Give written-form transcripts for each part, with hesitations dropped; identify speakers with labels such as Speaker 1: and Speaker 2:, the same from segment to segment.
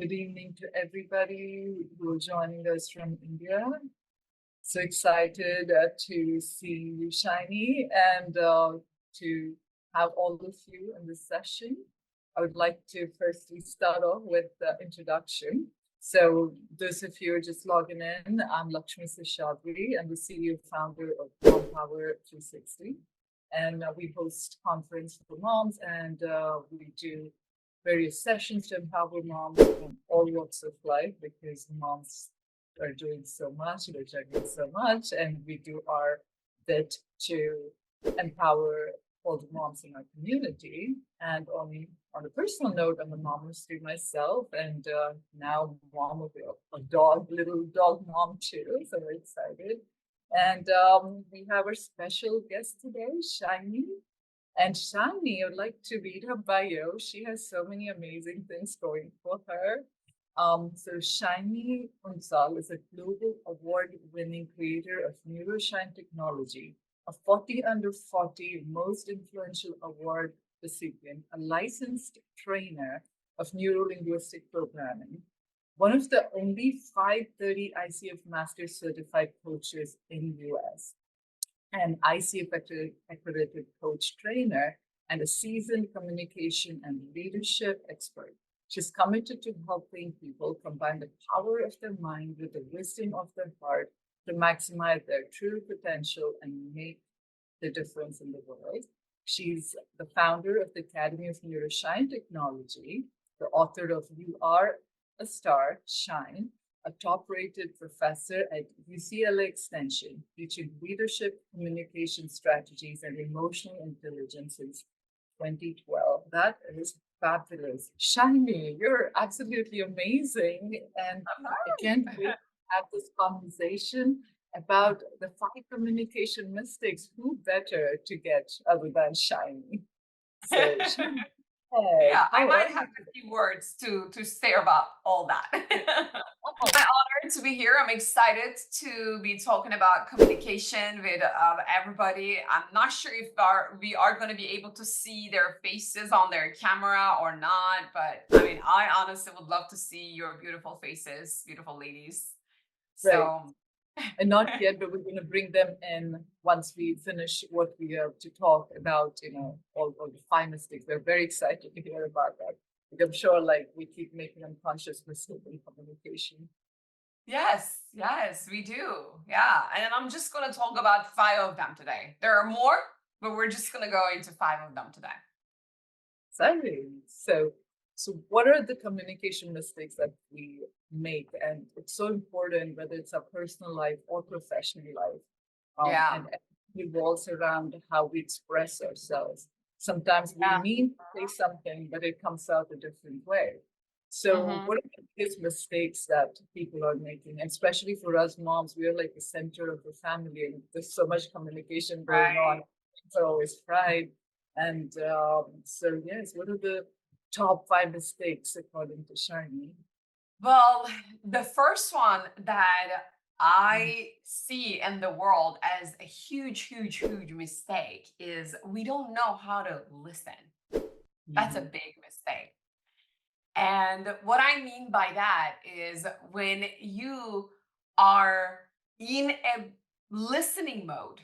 Speaker 1: Good evening to everybody who is joining us from India. So excited to see you, Shiny, and to have all of you in this session. I would like to firstly start off with the introduction. So those of you who are just logging in, I'm Lakshmi Seshadri. I'm the CEO founder of Mom Power 360. And we host conference for moms and we do various sessions to empower moms from all walks of life because moms are doing so much, they're juggling so much, and we do our bit to empower all the moms in our community. And on a personal note, I'm a mom of three myself, and now mom of a dog, little dog mom too. So we're excited. And we have our special guest today, Shiny. And Shani, I'd like to read her bio. She has so many amazing things going for her. So Shiny Unsal is a global award-winning creator of Neuro-Shine technology, a 40 under 40 most influential award recipient, a licensed trainer of neuro-linguistic programming, one of the only 530 ICF Master Certified coaches in US, an ICF accredited coach trainer, and a seasoned communication and leadership expert. She's committed to helping people combine the power of their mind with the wisdom of their heart to maximize their true potential and make the difference in the world. She's the founder of the Academy of Neuro-Shine Technology, the author of You Are a Star, Shine, a top-rated professor at UCLA Extension, teaching leadership, communication strategies, and emotional intelligence since 2012. That is fabulous. Shiny, you're absolutely amazing. And I can't wait to have this conversation about the 5 communication mistakes. Who better to get other than Shiny? So, Shiny,
Speaker 2: Yeah, I
Speaker 1: how are
Speaker 2: might have a few words to say about all that.
Speaker 1: you?
Speaker 2: My honor to be here. I'm excited to be talking about communication with everybody. I'm not sure if we are going to be able to see their faces on their camera or not, but I mean, I honestly would love to see your beautiful faces, beautiful ladies.
Speaker 1: Right.
Speaker 2: So,
Speaker 1: And not yet, but we're going to bring them in once we finish what we have to talk about, all the fine mistakes. We're very excited to hear about that. Like I'm sure like we keep making unconscious mistakes in communication.
Speaker 2: yes, we do. Yeah. And I'm just going to talk about five of them today. There are more, but we're just going to go into five of them today.
Speaker 1: Exciting. So what are the communication mistakes that we make? And it's so important whether it's our personal life or professional life.
Speaker 2: Yeah.
Speaker 1: And it revolves around how we express ourselves. Sometimes we
Speaker 2: Yeah.
Speaker 1: mean to say something, but it comes out a different way. So,
Speaker 2: Hmm.
Speaker 1: what are the biggest mistakes that people are making? And especially for us moms, we are like the center of the family, and there's so much communication going on.
Speaker 2: Right.
Speaker 1: It's always fried. And so, yes, what are the top 5 mistakes according to Shiny?
Speaker 2: Well, the first one that
Speaker 1: Mhm.
Speaker 2: I see in the world as a huge mistake is we don't know how to listen. That's a
Speaker 1: Mhm.
Speaker 2: big mistake. And what I mean by that is when you are in a listening mode,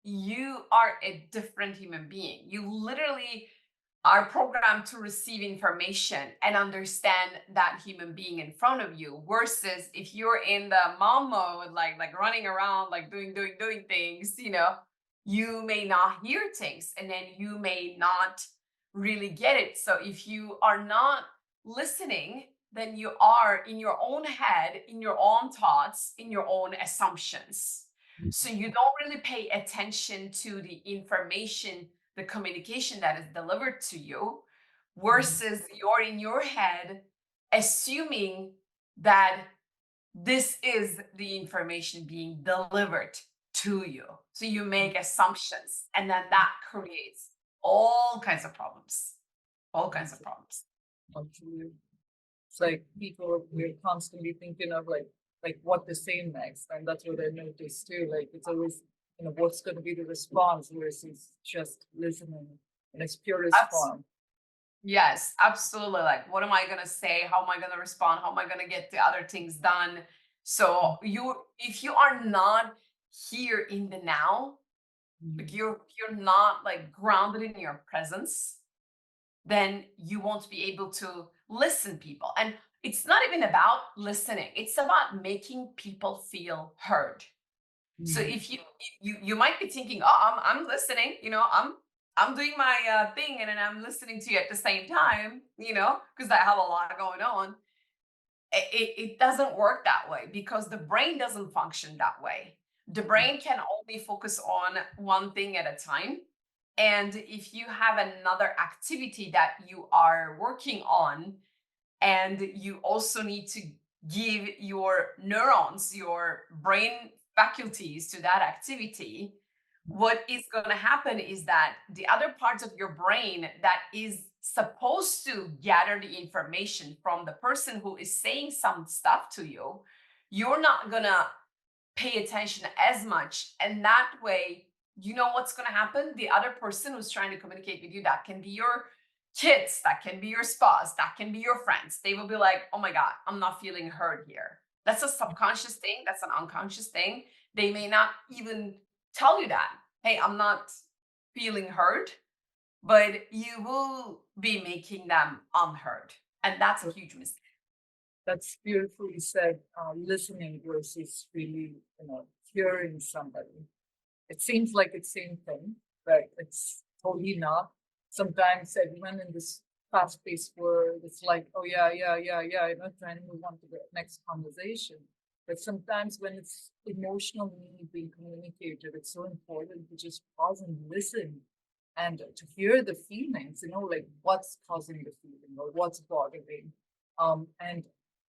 Speaker 2: you are a different human being. You literally are programmed to receive information and understand that human being in front of you versus if you're in the mom mode, like running around, like doing things, you may not hear things and then you may not really get it. So if you are not listening, then you are in your own head, in your own thoughts, in your own assumptions. So you don't really pay attention to the information, the communication that is delivered to you,
Speaker 1: Mhm.
Speaker 2: versus you're in your head assuming that this is the information being delivered to you. So you make assumptions, and then that creates all kinds of problems. All kinds of problems.
Speaker 1: Absolutely. It's like people we're constantly thinking of like what to say next, and that's what I noticed too. Like it's always what's going to be the response versus just listening in its purest
Speaker 2: That's
Speaker 1: form.
Speaker 2: Yes, absolutely. Like, what am I gonna say? How am I gonna respond? How am I gonna get the other things done? So if you are not here in the now, like
Speaker 1: Mhm.
Speaker 2: you're not like grounded in your presence, then you won't be able to listen people. And it's not even about listening. It's about making people feel heard. So
Speaker 1: Mhm.
Speaker 2: if you might be thinking, oh, I'm listening, I'm doing my thing, and then I'm listening to you at the same time, because I have a lot going on. It doesn't work that way because the brain doesn't function that way. The brain can only focus on one thing at a time. And if you have another activity that you are working on, and you also need to give your neurons, your brain faculties to that activity, what is going to happen is that the other parts of your brain that is supposed to gather the information from the person who is saying some stuff to you, you're not going to pay attention as much. And that way, you know what's going to happen? The other person who's trying to communicate with you, that can be your kids, that can be your spouse, that can be your friends. They will be like, oh my God, I'm not feeling heard here. That's a subconscious thing, that's an unconscious thing. They may not even tell you that, hey, I'm not feeling heard, but you will be making them unheard. And that's a huge mistake.
Speaker 1: That's beautifully said. Listening versus really, hearing somebody. It seems like it's same thing, but it's totally not. Sometimes everyone in this fast-paced world, it's like, oh yeah, yeah, yeah, yeah, trying to move on to the next conversation. But sometimes when it's emotional need being communicated, it's so important to just pause and listen and to hear the feelings, like what's causing the feeling or what's bothering. And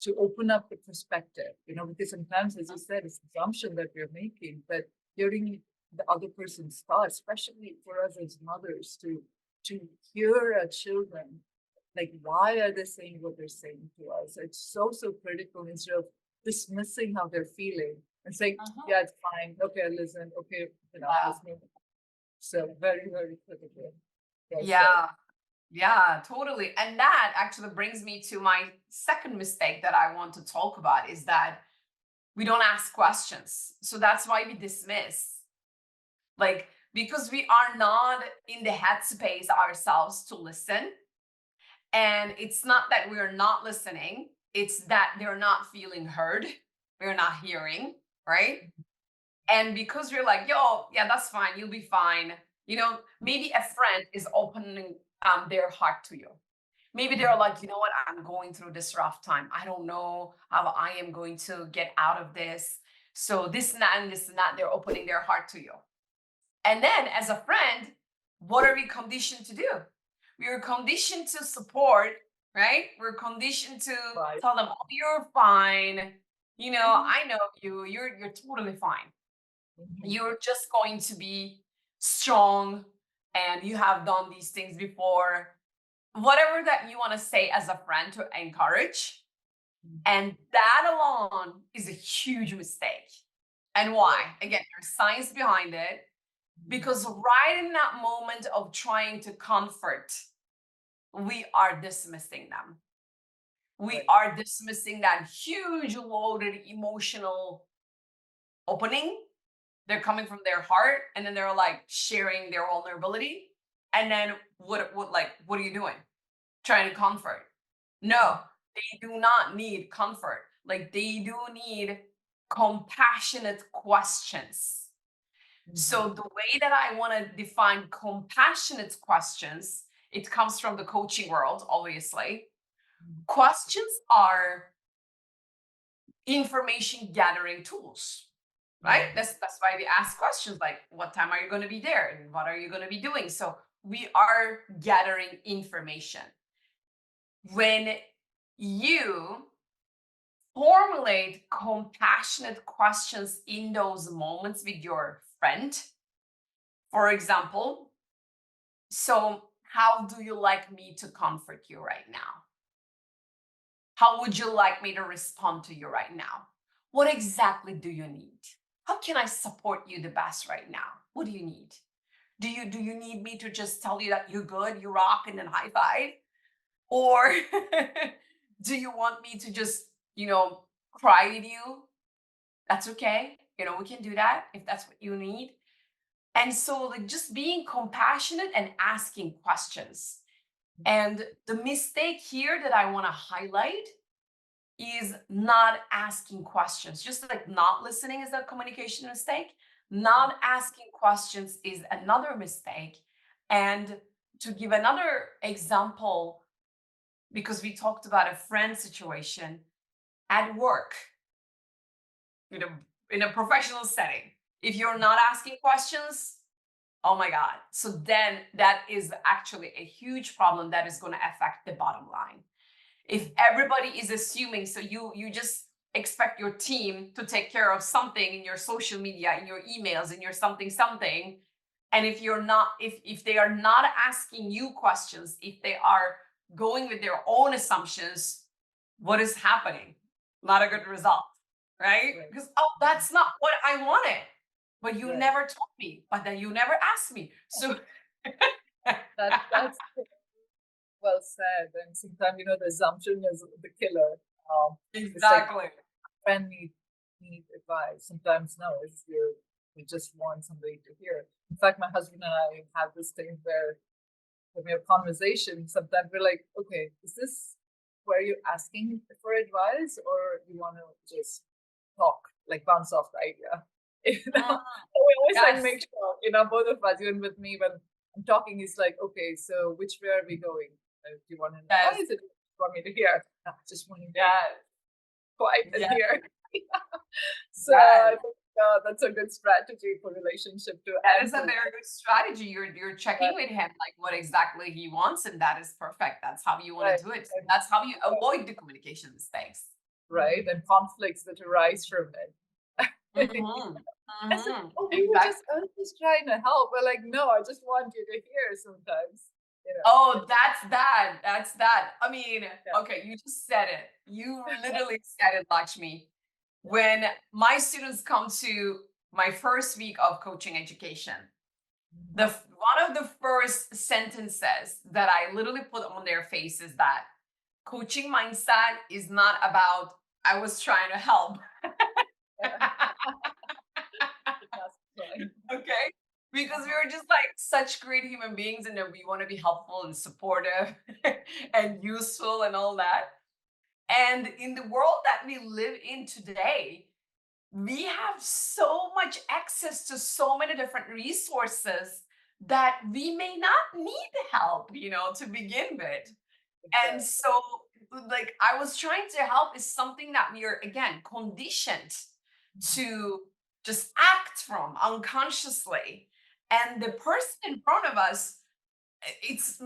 Speaker 1: to open up the perspective, because sometimes, as you said, it's assumption that we're making, but hearing the other person's thoughts, especially for us as mothers, to hear our children, like why are they saying what they're saying to us? It's so critical instead of dismissing how they're feeling and saying,
Speaker 2: Mhm.
Speaker 1: yeah, it's fine. Okay, listen. Okay,
Speaker 2: Yeah.
Speaker 1: let's move on. So very critical. Well said.
Speaker 2: Yeah. Yeah, totally. And that actually brings me to my second mistake that I want to talk about is that we don't ask questions. So that's why we dismiss. Like, because we are not in the headspace ourselves to listen. And it's not that we're not listening, it's that they're not feeling heard. We're not hearing, right? And because we're like, yo, yeah, that's fine, you'll be fine. Maybe a friend is opening their heart to you. Maybe they're like, you know what, I'm going through this rough time. I don't know how I am going to get out of this. So this and that and this and that, they're opening their heart to you. And then as a friend, what are we conditioned to do? We are conditioned to support, right? We're conditioned to
Speaker 1: Right.
Speaker 2: tell them, oh, you're fine. I know you. You're totally fine.
Speaker 1: Mhm.
Speaker 2: You're just going to be strong, and you have done these things before. Whatever that you want to say as a friend to encourage. And that alone is a huge mistake. And why? Again, there's science behind it. Because right in that moment of trying to comfort, we are dismissing them. We
Speaker 1: Right.
Speaker 2: are dismissing that huge loaded emotional opening. They're coming from their heart, and then they're like sharing their vulnerability. And then what are you doing? Trying to comfort. No, they do not need comfort. Like, they do need compassionate questions.
Speaker 1: Mhm.
Speaker 2: So the way that I want to define compassionate questions, it comes from the coaching world, obviously. Questions are information gathering tools, right?
Speaker 1: Mhm.
Speaker 2: That's why we ask questions like, what time are you going to be there? And what are you going to be doing? So we are gathering information. When you formulate compassionate questions in those moments with your friend, for example, so how do you like me to comfort you right now? How would you like me to respond to you right now? What exactly do you need? How can I support you the best right now? What do you need? Do you need me to just tell you that you're good, you rock, and then high five? Or do you want me to just, cry with you? That's okay. We can do that if that's what you need. And so, like, just being compassionate and asking questions. And the mistake here that I want to highlight is not asking questions. Just like not listening is a communication mistake, not asking questions is another mistake. And to give another example, because we talked about a friend situation at work, you know, in a professional setting, if you're not asking questions, oh my God. So then that is actually a huge problem that is going to affect the bottom line. If everybody is assuming, so you just expect your team to take care of something in your social media, in your emails, in your something, and if you're not, if they are not asking you questions, if they are going with their own assumptions, what is happening? Not a good result, right?
Speaker 1: Right.
Speaker 2: Because, oh, that's not what I wanted, but you
Speaker 1: Right.
Speaker 2: never told me, but then you never asked me. So
Speaker 1: That's well said. And sometimes, the assumption is the killer. It's like
Speaker 2: exactly.
Speaker 1: friend need advice. Sometimes no, it's you just want somebody to hear. In fact, my husband and I have this thing where when we have conversations, sometimes we're like, okay, is this where you're asking for advice or you want to just talk, like bounce off the idea?
Speaker 2: Mm,
Speaker 1: So we always like
Speaker 2: yes.
Speaker 1: make sure, both of us, even with me, when I'm talking, he's like, okay, so which way are we going? Do you want an
Speaker 2: Yes.
Speaker 1: advice or do you want me to hear? I just want to be
Speaker 2: Yes.
Speaker 1: quiet and
Speaker 2: Yes.
Speaker 1: hear. So I
Speaker 2: Yes.
Speaker 1: think that's a good strategy for relationship to
Speaker 2: That is
Speaker 1: end
Speaker 2: a
Speaker 1: to
Speaker 2: very good strategy. You're checking
Speaker 1: right,
Speaker 2: with him like what exactly he wants, and that is perfect. That's how you want
Speaker 1: right,
Speaker 2: to do it.
Speaker 1: and,
Speaker 2: That's how you avoid the communication mistakes.
Speaker 1: right, and conflicts that arise from it.
Speaker 2: Mm-hmm.
Speaker 1: I said,
Speaker 2: Mm-hmm.
Speaker 1: "Oh,
Speaker 2: Exactly.
Speaker 1: I was just trying to help." We're like, "No, I just want you to hear sometimes." You know,
Speaker 2: Oh, that's that. That's that. I mean,
Speaker 1: yeah,
Speaker 2: okay, you just said it. You literally said it, Lakshmi.
Speaker 1: yeah.
Speaker 2: When my students come to my first week of coaching education,
Speaker 1: Mhm.
Speaker 2: one of the first sentences that I literally put on their face is that coaching mindset is not about I was trying to help.
Speaker 1: Yeah, that's fine.
Speaker 2: Okay? Because we
Speaker 1: Uh-huh.
Speaker 2: were just like such great human beings and that we want to be helpful and supportive and useful and all that. And in the world that we live in today, we have so much access to so many different resources that we may not need help, to begin with. And
Speaker 1: Exactly.
Speaker 2: so, like, I was trying to help is something that we are, again, conditioned
Speaker 1: Mhm.
Speaker 2: to just act from unconsciously. And the person in front of us, it's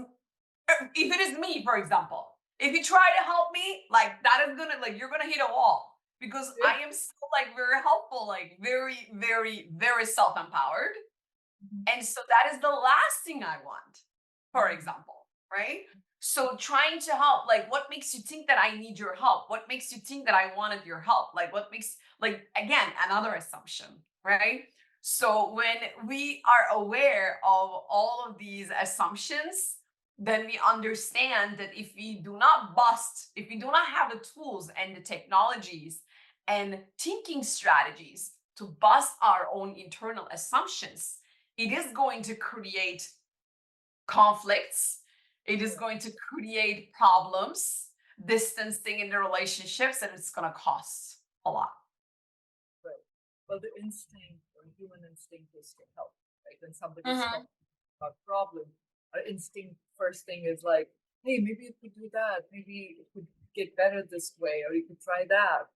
Speaker 2: if it is me, for example, if you try to help me, like that is gonna like you're gonna hit a wall because
Speaker 1: Yeah.
Speaker 2: I am so like very helpful, like very, very, very self-empowered.
Speaker 1: Mhm.
Speaker 2: And so that is the last thing I want, for
Speaker 1: Mhm.
Speaker 2: example, right? So trying to help, like what makes you think that I need your help? What makes you think that I wanted your help? Like what makes like again another assumption, right? So when we are aware of all of these assumptions, then we understand that if we do not bust, if we do not have the tools and the technologies and thinking strategies to bust our own internal assumptions, it is going to create conflicts. It is going to create problems, distancing in the relationships, and it's going to cost a lot.
Speaker 1: Right. Well, the instinct or human instinct is to help, right? When somebody's
Speaker 2: Mm-hmm.
Speaker 1: talking about problem, our instinct first thing is like, hey, maybe you could do that. Maybe it could get better this way, or you could try that.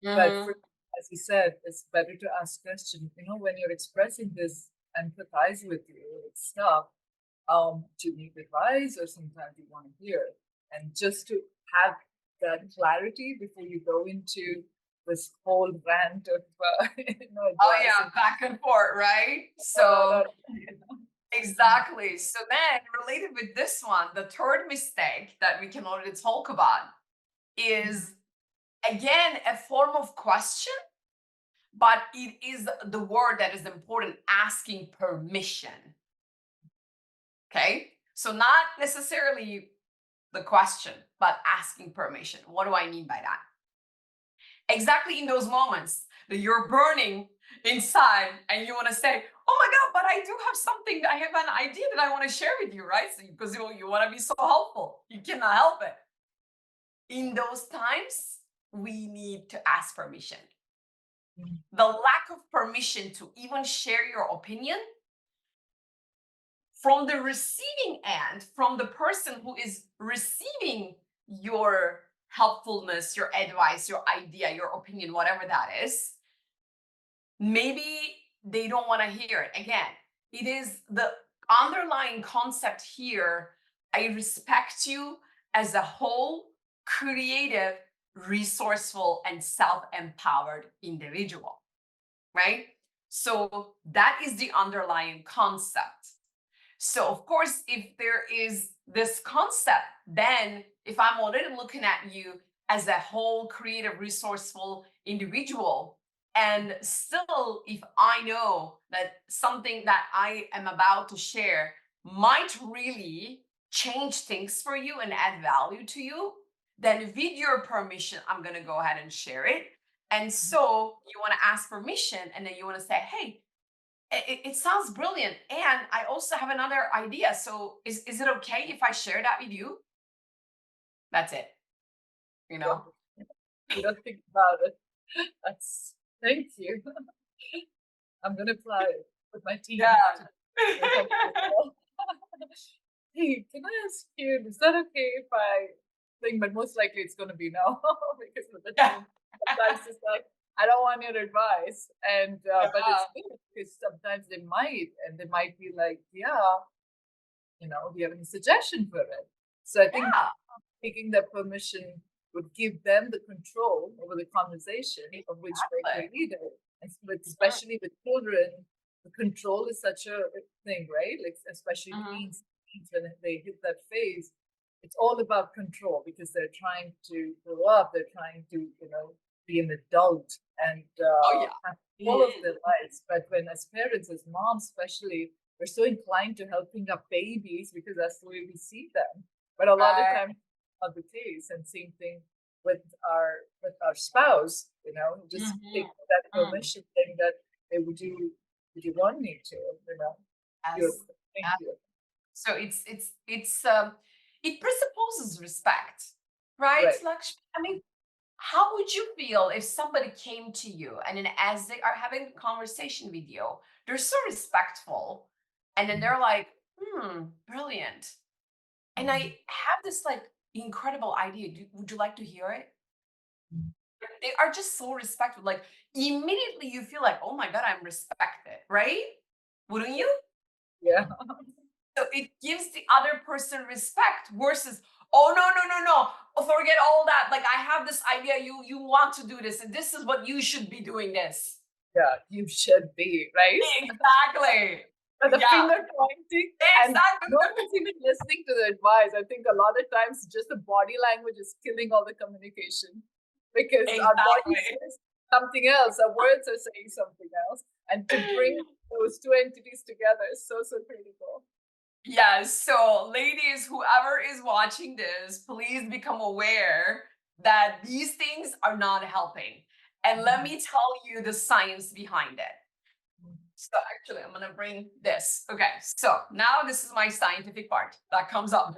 Speaker 1: But
Speaker 2: Mm-hmm.
Speaker 1: for, as you said, it's better to ask questions. When you're expressing this, empathize with you with stuff, do you need advice or sometimes you want to hear? And just to have that clarity before you go into this whole rant of
Speaker 2: Oh
Speaker 1: advice
Speaker 2: yeah,
Speaker 1: and
Speaker 2: back and forth, right?
Speaker 1: no,
Speaker 2: So
Speaker 1: no.
Speaker 2: exactly. So then related with this one, the third mistake that we can already talk about
Speaker 1: Mhm.
Speaker 2: is again a form of question, but it is the word that is important, asking permission. Okay. So not necessarily the question, but asking permission. What do I mean by that? Exactly in those moments that you're burning inside and you want to say, oh my God, but I do have something, I have an idea that I want to share with you, right? So, because you want to be so helpful, you cannot help it. In those times, we need to ask permission. The lack of permission to even share your opinion from the receiving end, from the person who is receiving your helpfulness, your advice, your idea, your opinion, whatever that is, maybe they don't want to hear it. Again, it is the underlying concept here. I respect you as a whole, creative, resourceful, and self-empowered individual, right? So that is the underlying concept. So of course, if there is this concept, then if I'm already looking at you as a whole creative, resourceful individual, and still if I know that something that I am about to share might really change things for you and add value to you, then with your permission, I'm going to go ahead and share it. And so you want to ask permission, and then you want to say, hey, it sounds brilliant. And I also have another idea. So is it okay if I share that with you? That's it. You know?
Speaker 1: You don't think about it. Thank you. I'm gonna apply it with my team.
Speaker 2: Yeah.
Speaker 1: Hey, can I ask you, is that okay if I think, but most likely it's gonna be no, because of the team. Sometimes it's like, I don't want your advice. And but it's good because sometimes they might be like, yeah, do you have any suggestion for it? So I think taking that permission would give them the control over the conversation of which they created. And especially with children, the control is such a thing, right? Like especially teens when they hit that phase, it's all about control because they're trying to grow up, they're trying to, be an adult and have all of their lives. But when as parents, as moms especially, we're so inclined to helping up babies because that's the way we see them. But a lot of times not the case. And same thing with our spouse, just take that permission thing that hey, would you want me to,
Speaker 2: Yes.
Speaker 1: Thank you.
Speaker 2: So it presupposes respect, right, Lakshmi? I mean, how would you feel if somebody came to you and then as they are having a conversation with you, they're so respectful, and then they're like, brilliant. And I have this like incredible idea. Would you like to hear it? They are just so respectful. Like immediately you feel like, oh my God, I'm respected, right? Wouldn't you?
Speaker 1: Yeah.
Speaker 2: So it gives the other person respect versus, oh no. Oh, forget all that. Like I have this idea. You want to do this, and this is what you should be doing this.
Speaker 1: Yeah, you should be, right?
Speaker 2: Exactly.
Speaker 1: The finger pointing.
Speaker 2: Exactly.
Speaker 1: And no one's even listening to the advice. I think a lot of times just the body language is killing all the communication because our body says something else, our words are saying something else. And to bring those two entities together is so critical.
Speaker 2: Yes. So ladies, whoever is watching this, please become aware that these things are not helping. And let me tell you the science behind it. So actually, I'm going to bring this. Okay. So now this is my scientific part that comes up.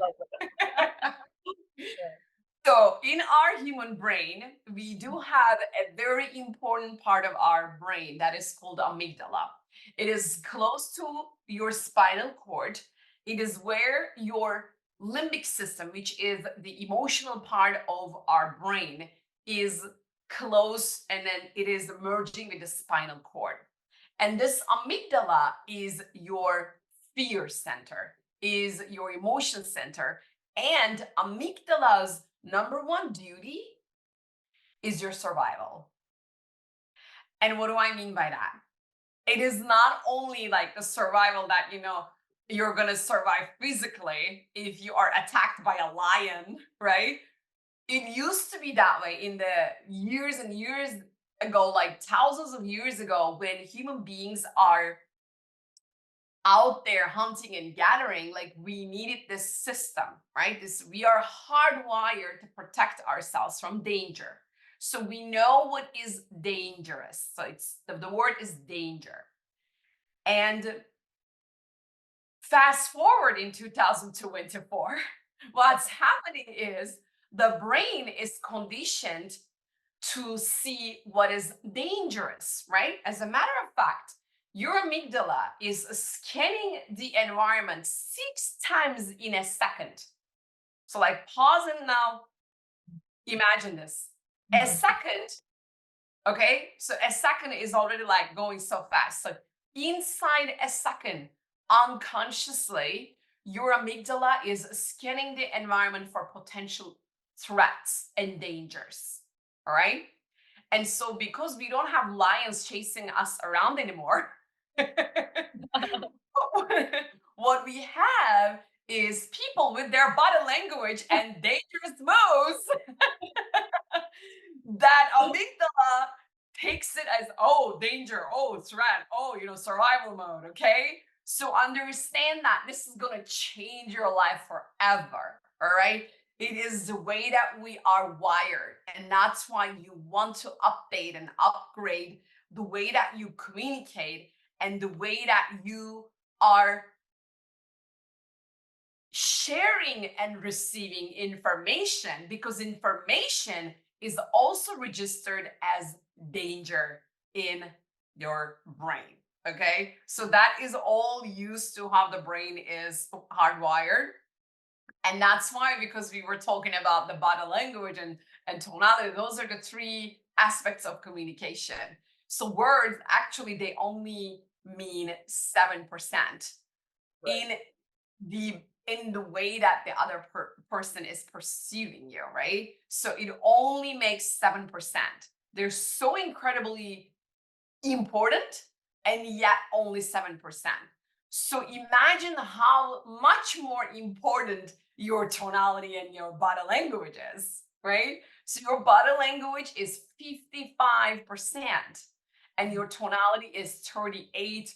Speaker 2: So in our human brain, we do have a very important part of our brain that is called amygdala. It is close to your spinal cord. It is where your limbic system, which is the emotional part of our brain, is close, and then it is merging with the spinal cord. And this amygdala is your fear center, is your emotion center. And amygdala's number one duty is your survival. And what do I mean by that? It is not only like the survival that, you're going to survive physically if you are attacked by a lion, right? It used to be that way in the years and years ago, like thousands of years ago, when human beings are out there hunting and gathering, like we needed this system, right? We are hardwired to protect ourselves from danger. So we know what is dangerous. So it's the word is danger. And fast forward in 2024, what's happening is the brain is conditioned to see what is dangerous, right? As a matter of fact, your amygdala is scanning the environment 6 times in a second. So, like, pause and now imagine this. A second, okay? So, a second is already like going so fast. So, inside a second, unconsciously, your amygdala is scanning the environment for potential threats and dangers. All right. And so, because we don't have lions chasing us around anymore, what we have is people with their body language and dangerous moves that amygdala takes it as, oh, danger, oh, threat, oh, survival mode. Okay. So understand that this is going to change your life forever. All right. It is the way that we are wired. And that's why you want to update and upgrade the way that you communicate and the way that you are sharing and receiving information, because information is also registered as danger in your brain. Okay, so that is all used to how the brain is hardwired. And that's why, because we were talking about the body language and tonality, those are the three aspects of communication. So words actually, they only mean 7% in the way that the other person is perceiving you, right? So it only makes 7%. They're so incredibly important, and yet only 7%. So imagine how much more important your tonality and your body language is, right? So your body language is 55% and your tonality is 38%.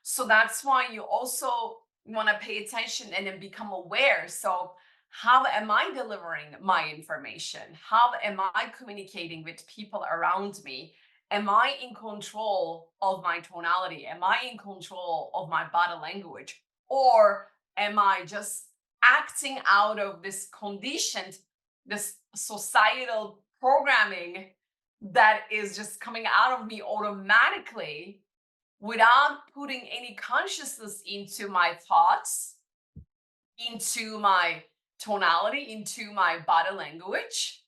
Speaker 2: So that's why you also want to pay attention and then become aware. So how am I delivering my information? How am I communicating with people around me? Am I in control of my tonality? Am I in control of my body language? Or am I just acting out of this conditioned, this societal programming that is just coming out of me automatically without putting any consciousness into my thoughts, into my tonality, into my body language?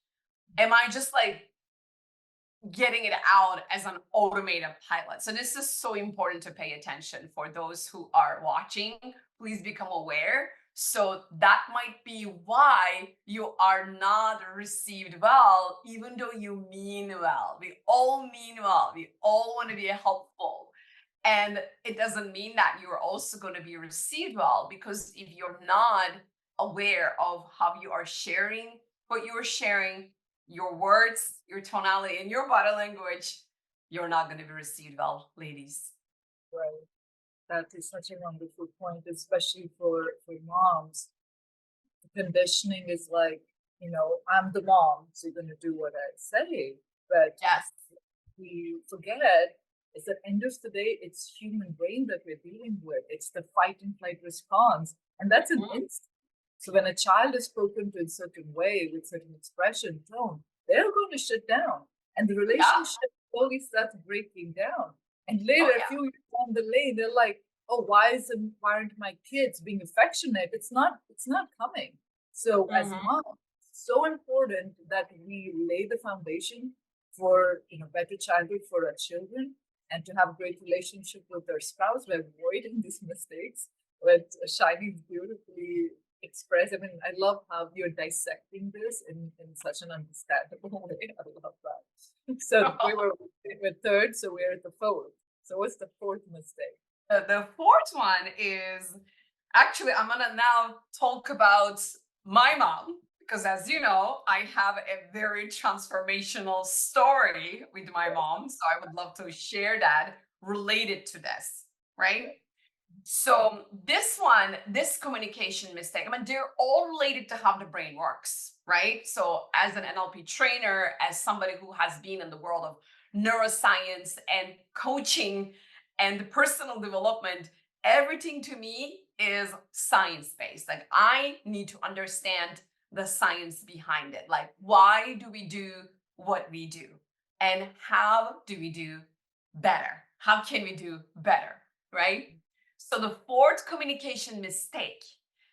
Speaker 2: Am I just like getting it out as an automated pilot? So this is so important to pay attention for those who are watching. Please become aware. So that might be why you are not received well, even though you mean well. We all mean well. We all want to be helpful. And it doesn't mean that you're also going to be received well, because if you're not aware of how you are sharing what you're sharing, your words, your tonality, and your body language, you're not going to be received well, ladies.
Speaker 1: Right. That is such a wonderful point, especially for moms. The conditioning is like, I'm the mom, so you're going to do what I say. But
Speaker 2: Yes.
Speaker 1: we forget is that end of the day, it's human brain that we're dealing with. It's the fight and flight response. And that's an instinct. So when a child is spoken to in a certain way with certain expression, tone, they're going to shut down. And the relationship slowly starts breaking down. And later, a few years down the lane, they're like, oh, why aren't my kids being affectionate? It's not coming. So as mom, so important that we lay the foundation for better childhood for our children and to have a great relationship with their spouse. We're avoiding these mistakes. But Shiny beautifully expressed. I mean, I love how you're dissecting this in such an understandable way. I love that. So we're third, so we're at the fourth. So what's the fourth mistake?
Speaker 2: The fourth one is actually, I'm going to now talk about my mom, because as you know, I have a very transformational story with my mom. So I would love to share that related to this, right? So this communication mistake, I mean, they're all related to how the brain works, right? So as an NLP trainer, as somebody who has been in the world of neuroscience and coaching and personal development, everything to me is science-based. Like I need to understand the science behind it. Like, why do we do what we do? And how do we do better? How can we do better? Right? So the fourth communication mistake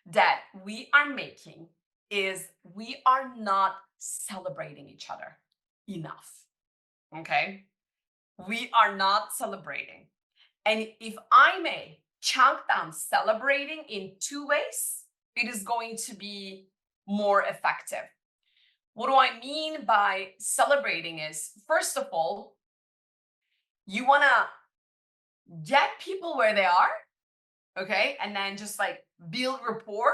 Speaker 2: that we are making is we are not celebrating each other enough. Okay? We are not celebrating. And if I may chunk down celebrating in two ways, it is going to be more effective. What do I mean by celebrating is, first of all, you want to get people where they are, okay? And then just like build rapport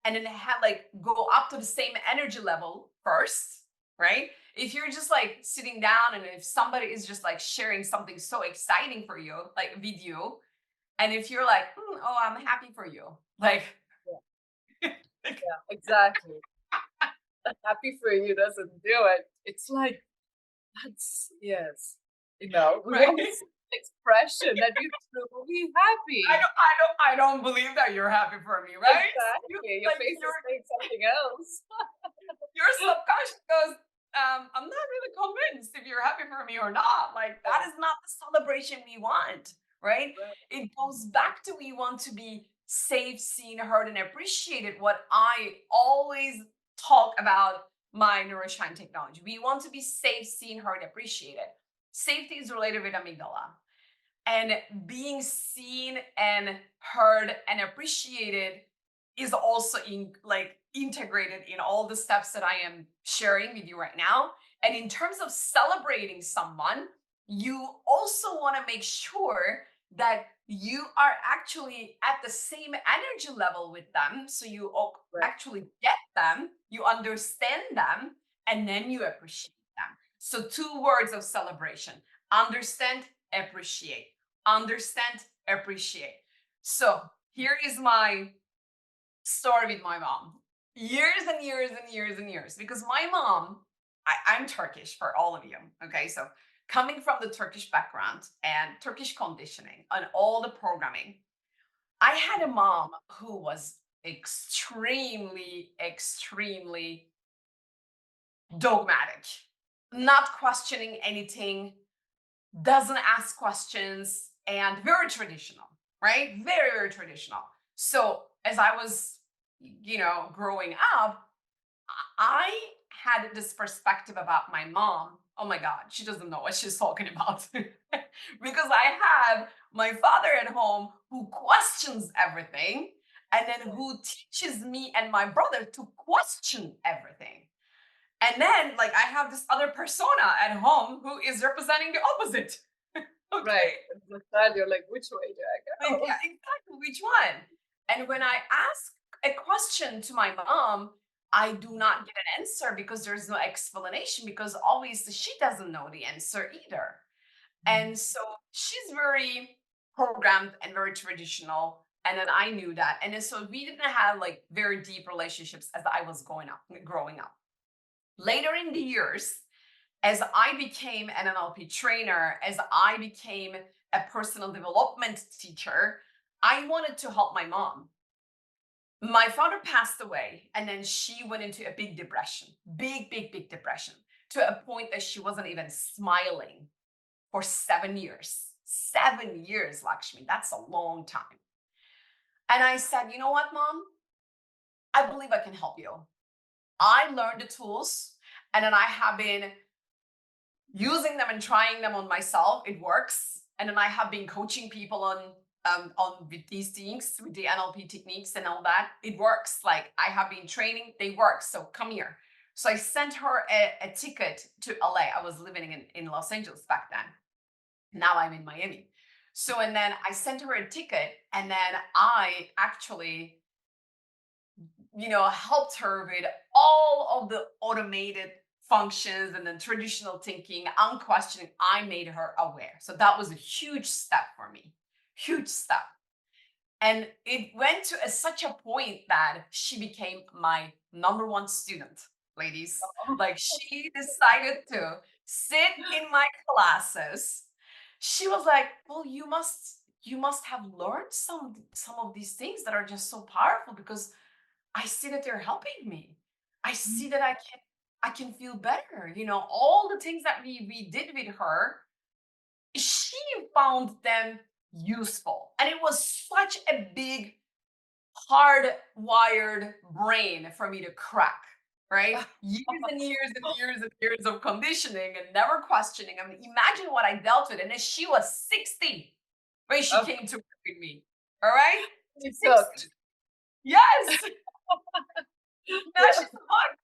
Speaker 2: and then have like go up to the same energy level first, right? If you're just like sitting down and if somebody is just like sharing something so exciting for you, like a video, and if you're like, oh, I'm happy for you, like,
Speaker 1: Yeah, yeah, exactly. Happy for you doesn't do it. It's like, that's, yes. We
Speaker 2: right?
Speaker 1: want to see the expression that you're truly happy.
Speaker 2: I don't believe that you're happy for me, right? You
Speaker 1: Exactly. Your
Speaker 2: like
Speaker 1: face is saying something else.
Speaker 2: your subconscious goes, I'm not really convinced if you're happy for me or not. Like, that is not the celebration we want, right?
Speaker 1: Right,
Speaker 2: It goes back to we want to be safe, seen, heard, and appreciated. What I always talk about my Neuro-Shine technology. We want to be safe, seen, heard, appreciated. Safety is related with amygdala. And being seen and heard and appreciated is also integrated in all the steps that I am sharing with you right now. And in terms of celebrating someone, you also want to make sure that you are actually at the same energy level with them. So you
Speaker 1: right,
Speaker 2: actually get them, you understand them, and then you appreciate them. So, two words of celebration: understand, appreciate. Understand, appreciate. So, here is my story with my mom. Years and years and years and years, because my mom, I'm Turkish for all of you. Okay, so coming from the Turkish background and Turkish conditioning and all the programming, I had a mom who was extremely, extremely dogmatic, not questioning anything, doesn't ask questions, and very traditional, right? Very, very traditional. So as I was, growing up, I had this perspective about my mom. Oh my God, she doesn't know what she's talking about. Because I have my father at home who questions everything and then who teaches me and my brother to question everything. And then, like, I have this other persona at home who is representing the opposite.
Speaker 1: right.
Speaker 2: Okay.
Speaker 1: And with that, you're like, which way do I
Speaker 2: Like,
Speaker 1: go?
Speaker 2: yeah, exactly. Which one? And when I ask a question to my mom, I do not get an answer because there's no explanation, because obviously she doesn't know the answer either.
Speaker 1: Mhm.
Speaker 2: And so she's very programmed and very traditional. And then I knew that. And then so we didn't have like very deep relationships as I was growing up. Later in the years, as I became an NLP trainer, as I became a personal development teacher, I wanted to help my mom. My father passed away, and then she went into a big depression, big, big, big depression, to a point that she wasn't even smiling for 7 years. 7 years, Lakshmi, that's a long time. And I said, you know what, mom? I believe I can help you. I learned the tools, and then I have been using them and trying them on myself. It works. And then I have been coaching people on with these things, with the NLP techniques and all that. It works. Like I have been training, they work. So come here. So I sent her a ticket to LA. I was living in Los Angeles back then. Now I'm in Miami. So and then I sent her a ticket, and then I actually, helped her with all of the automated functions and then traditional thinking, unquestioning. I made her aware. So that was a huge step for me. Huge step. And it went to such a point that she became my number one student, ladies.
Speaker 1: Oh,
Speaker 2: Like she decided to sit in my classes. She was like, "Well, you must have learned some of these things that are just so powerful because I see that they're helping me. I see that I can feel better. All the things that we did with her, she found them useful. And it was such a big hardwired brain for me to crack, right? Years and years and years and years of conditioning and never questioning. I mean, imagine what I dealt with. And then she was 60 when she
Speaker 1: oh,
Speaker 2: came to work with me. All right?
Speaker 1: it
Speaker 2: 60.
Speaker 1: sucked.
Speaker 2: Yes. Now
Speaker 1: Yeah,
Speaker 2: she's hooked.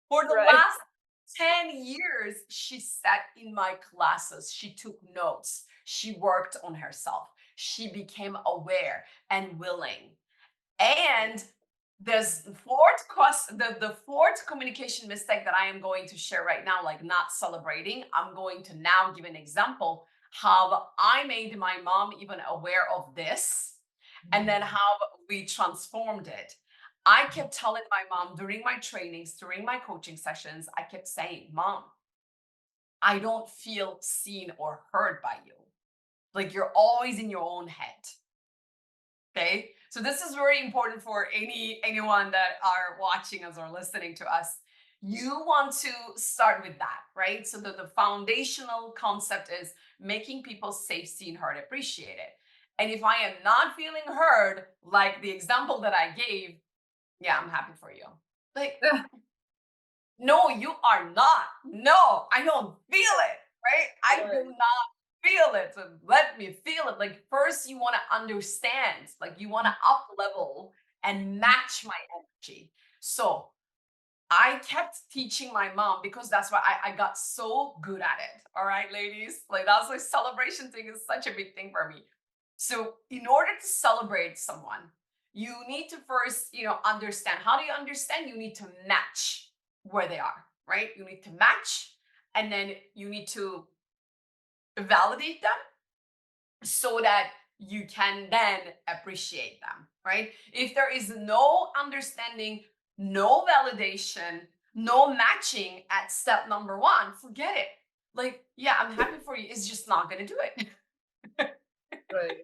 Speaker 2: For the
Speaker 1: right.
Speaker 2: last 10 years, she sat in my classes. She took notes. She worked on herself. She became aware and willing. And there's the fourth communication mistake that I am going to share right now, like not celebrating. I'm going to now give an example how I made my mom even aware of this and then how we transformed it. I kept telling my mom during my trainings, during my coaching sessions, I kept saying, "Mom, I don't feel seen or heard by you. Like you're always in your own head." Okay, so this is very important for anyone that are watching us or listening to us. You want to start with that, right? So the foundational concept is making people safe, seen, heard, appreciated. And if I am not feeling heard, like the example that I gave, yeah, I'm happy for you. Like, no, you are not. No, I don't feel it, right? I do
Speaker 1: Right.
Speaker 2: not feel it. So let me feel it. Like first you want to understand, like you want to up level and match my energy. So I kept teaching my mom because that's why I got so good at it. All right, ladies. Like that's why celebration thing is such a big thing for me. So in order to celebrate someone, you need to first, understand. How do you understand? You need to match where they are, right? You need to match and then you need to validate them so that you can then appreciate them, right? If there is no understanding, no validation, no matching at step number one, forget it. Like, yeah, I'm happy for you. It's just not going to do it.
Speaker 1: Right.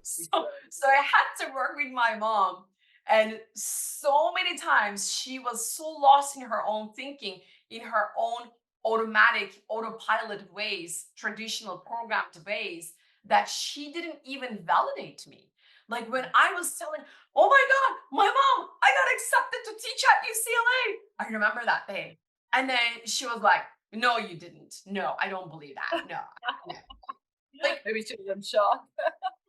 Speaker 2: So,
Speaker 1: Exactly.
Speaker 2: so I had to work with my mom. And so many times she was so lost in her own thinking, in her own automatic, autopilot ways, traditional programmed ways, that she didn't even validate me. Like when I was telling, "Oh my God, my mom, I got accepted to teach at UCLA." I remember that day. And then she was like, "No, you didn't. No, I don't believe that. No, no." Like,
Speaker 1: Maybe she was in shock.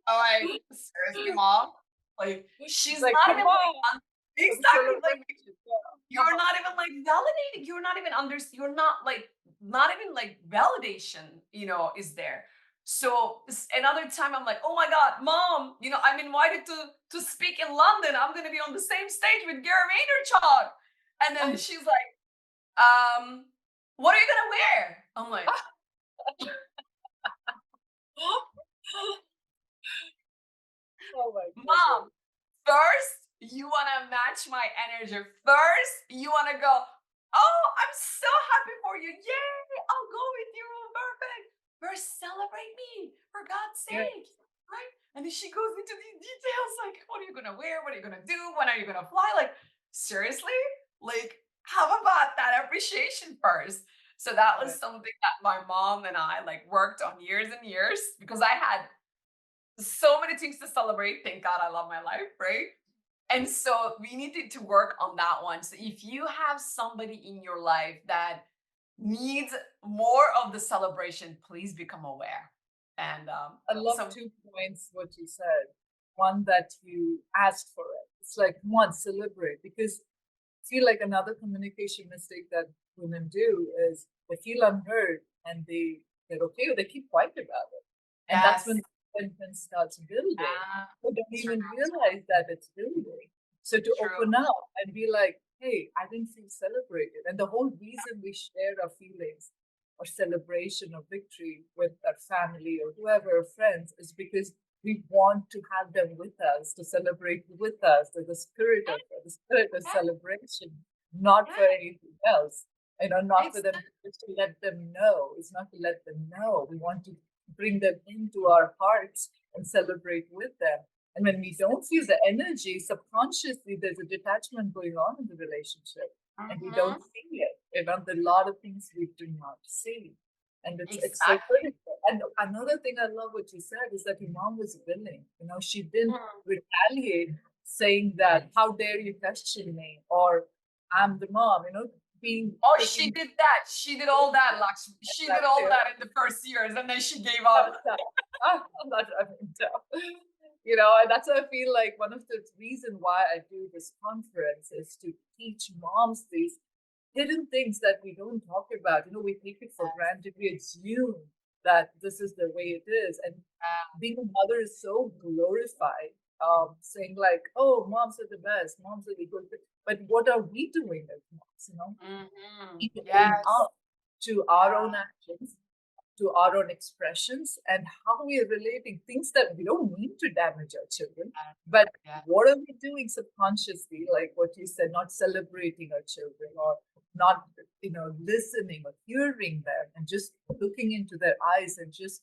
Speaker 2: like, seriously, mom? Like, she's
Speaker 1: Like,
Speaker 2: not
Speaker 1: come
Speaker 2: even like,
Speaker 1: on, for the
Speaker 2: exactly, like,
Speaker 1: celebration. Yeah.
Speaker 2: you're not even like validating. You're not even you're not like, not even like validation, is there. So another time I'm like, "Oh my God, mom, I'm invited to speak in London. I'm going to be on the same stage with Gary Vaynerchuk." And then she's like, "What are you going to wear?" I'm like,
Speaker 1: Oh my
Speaker 2: "Mom,
Speaker 1: goodness.
Speaker 2: first, you want to match my energy. First, you want to go, 'Oh, I'm so happy for you. Yay, I'll go with you. Perfect.' First, celebrate me, for God's
Speaker 1: Yeah.
Speaker 2: sake." Right? And then she goes into these details like, what are you going to wear? What are you going to do? When are you going to fly? Like, seriously? Like, how about that appreciation first? So that was
Speaker 1: Right.
Speaker 2: something that my mom and I like worked on years and years because I had so many things to celebrate. Thank God I love my life, right? And so we needed to work on that one. So if you have somebody in your life that needs more of the celebration, please become aware. And
Speaker 1: I love
Speaker 2: so
Speaker 1: 2 points what you said. One, that you asked for it. It's like, one, celebrate, because I feel like another communication mistake that women do is they feel unheard and they're okay, they keep quiet about it. And that's
Speaker 2: yes,
Speaker 1: when resentment starts building.
Speaker 2: yeah,
Speaker 1: They don't
Speaker 2: true,
Speaker 1: even realize that it's building. So to
Speaker 2: true.
Speaker 1: open up and be like, hey, I didn't feel celebrated. And the whole reason we share our feelings or celebration or victory with our family or whoever, or friends, is because we want to have them with us, to celebrate with us, the spirit of
Speaker 2: Yeah,
Speaker 1: celebration, not for
Speaker 2: yeah,
Speaker 1: anything else. Not for them
Speaker 2: exactly.
Speaker 1: just to let them know. It's not to let them know. We want to bring them into our hearts and celebrate with them. And when we don't feel the energy, subconsciously there's a detachment going on in the relationship, and we don't
Speaker 2: Mhm.
Speaker 1: see it. There are a lot of things we do not see, and it's so
Speaker 2: Exactly.
Speaker 1: critical. And another thing I love what you said is that your mom was willing. She didn't
Speaker 2: Mm.
Speaker 1: retaliate, saying that how dare you question me, or I'm the mom. Being
Speaker 2: Oh, she
Speaker 1: taking
Speaker 2: did that. She did all that, Lakshmi. She did
Speaker 1: that
Speaker 2: all
Speaker 1: care.
Speaker 2: that in the first years, and then she gave
Speaker 1: I'm
Speaker 2: up.
Speaker 1: not, I'm not driving down. And that's why I feel like one of the reason why I do this conference is to teach moms these hidden things that we don't talk about. We take it for
Speaker 2: Yes.
Speaker 1: granted. We assume that this is the way it is. And being a mother is so glorified. Saying like, "Oh, moms are the best. Moms are the good." But what are we doing as moms?
Speaker 2: Mhm.
Speaker 1: We need to own
Speaker 2: Yes.
Speaker 1: up to our
Speaker 2: Yeah.
Speaker 1: own actions, to our own expressions, and how we are relating things that we don't mean to damage our children.
Speaker 2: Yeah.
Speaker 1: But
Speaker 2: Yeah.
Speaker 1: what are we doing subconsciously? Like what you said, not celebrating our children, or not, listening or hearing them and just looking into their eyes and just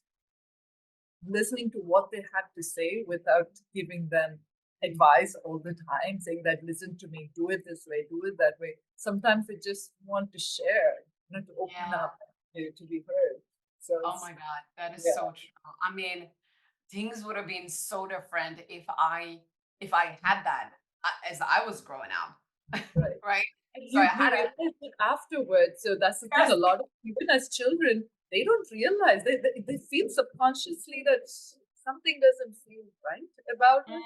Speaker 1: listening to what they have to say without giving them advice all the time, saying that, listen to me, do it this way, do it that way. Sometimes they just want to share, to open
Speaker 2: Yeah.
Speaker 1: up, to be heard. So
Speaker 2: Oh
Speaker 1: it's,
Speaker 2: my God, that is
Speaker 1: yeah,
Speaker 2: so true. I mean, things would have been so different if I had that as I was growing up,
Speaker 1: right.
Speaker 2: right?
Speaker 1: And
Speaker 2: So I
Speaker 1: you
Speaker 2: had a
Speaker 1: realize it afterwards. So that's the thing.
Speaker 2: yes.
Speaker 1: A lot of even as children, they don't realize they feel subconsciously that something doesn't feel right about it,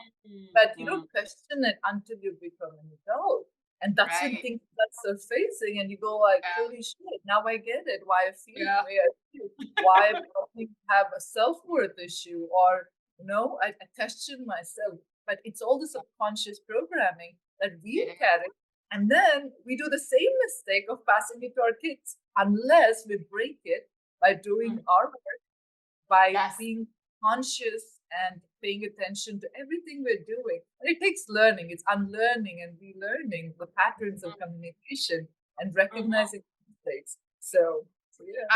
Speaker 1: but you
Speaker 2: Mhm.
Speaker 1: don't question it until you become an adult. And that's when
Speaker 2: Right.
Speaker 1: things start surfacing and you go like,
Speaker 2: Yeah.
Speaker 1: holy shit, now I get it, why I feel the
Speaker 2: Yeah.
Speaker 1: way I feel, why I probably have a self-worth issue, or I question myself. But it's all the subconscious programming that
Speaker 2: It
Speaker 1: we
Speaker 2: is.
Speaker 1: carry. And then we do the same mistake of passing it to our kids unless we break it by doing
Speaker 2: Mm.
Speaker 1: our by
Speaker 2: Yes.
Speaker 1: being conscious and paying attention to everything we're doing. And it takes learning, it's unlearning and relearning the patterns of communication and
Speaker 2: Mhm.
Speaker 1: recognizing mistakes. So yeah.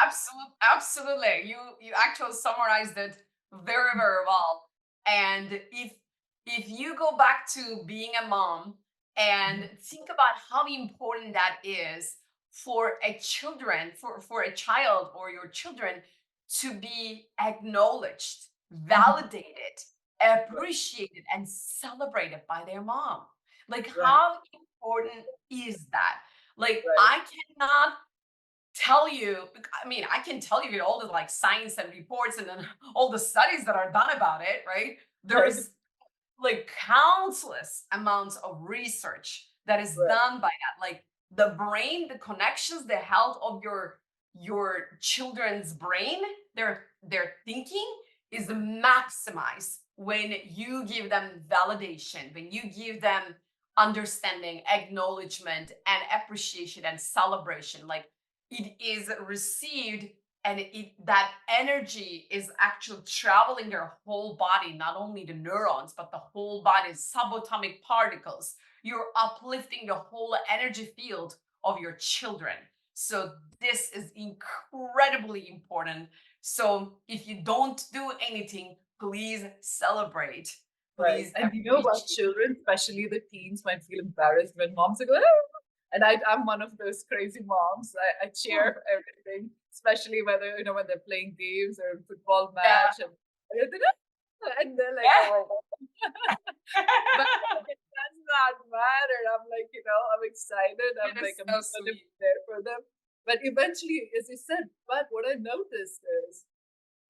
Speaker 2: Absolutely. You actually summarized it very, very well. And if you go back to being a mom and
Speaker 1: Mhm.
Speaker 2: think about how important that is for for a child or your children to be acknowledged,
Speaker 1: Mhm.
Speaker 2: validated,
Speaker 1: Right,
Speaker 2: appreciated, and celebrated by their mom. Like,
Speaker 1: right,
Speaker 2: how important is that? Like,
Speaker 1: right,
Speaker 2: I cannot tell you, I mean, I can tell you all the like science and reports and then all the studies that are done about it, right?
Speaker 1: right,
Speaker 2: There's like countless amounts of research that is
Speaker 1: right.
Speaker 2: done by that. Like the brain, the connections, the health of your children's brain, their thinking is maximized when you give them validation, when you give them understanding, acknowledgement, and appreciation and celebration. Like it is received and that energy is actually traveling their whole body, not only the neurons but the whole body, subatomic particles. You're uplifting the whole energy field of your children. So this is incredibly important. So if you don't do anything, please celebrate,
Speaker 1: Right.
Speaker 2: please
Speaker 1: And about
Speaker 2: appreciate.
Speaker 1: children, especially the teens, might feel embarrassed when moms are going, "Ah!" And I'm one of those crazy moms. I
Speaker 2: Hmm,
Speaker 1: cheer for everything, especially whether, when they're playing games or a football
Speaker 2: yeah,
Speaker 1: match, and they're, and they're like,
Speaker 2: yeah.
Speaker 1: oh my God. But it does not matter. I'm like, I'm excited.
Speaker 2: It
Speaker 1: I'm
Speaker 2: is
Speaker 1: like, I'm
Speaker 2: so
Speaker 1: just going to
Speaker 2: sweet.
Speaker 1: be there for them. But eventually, as you said, but what I noticed is,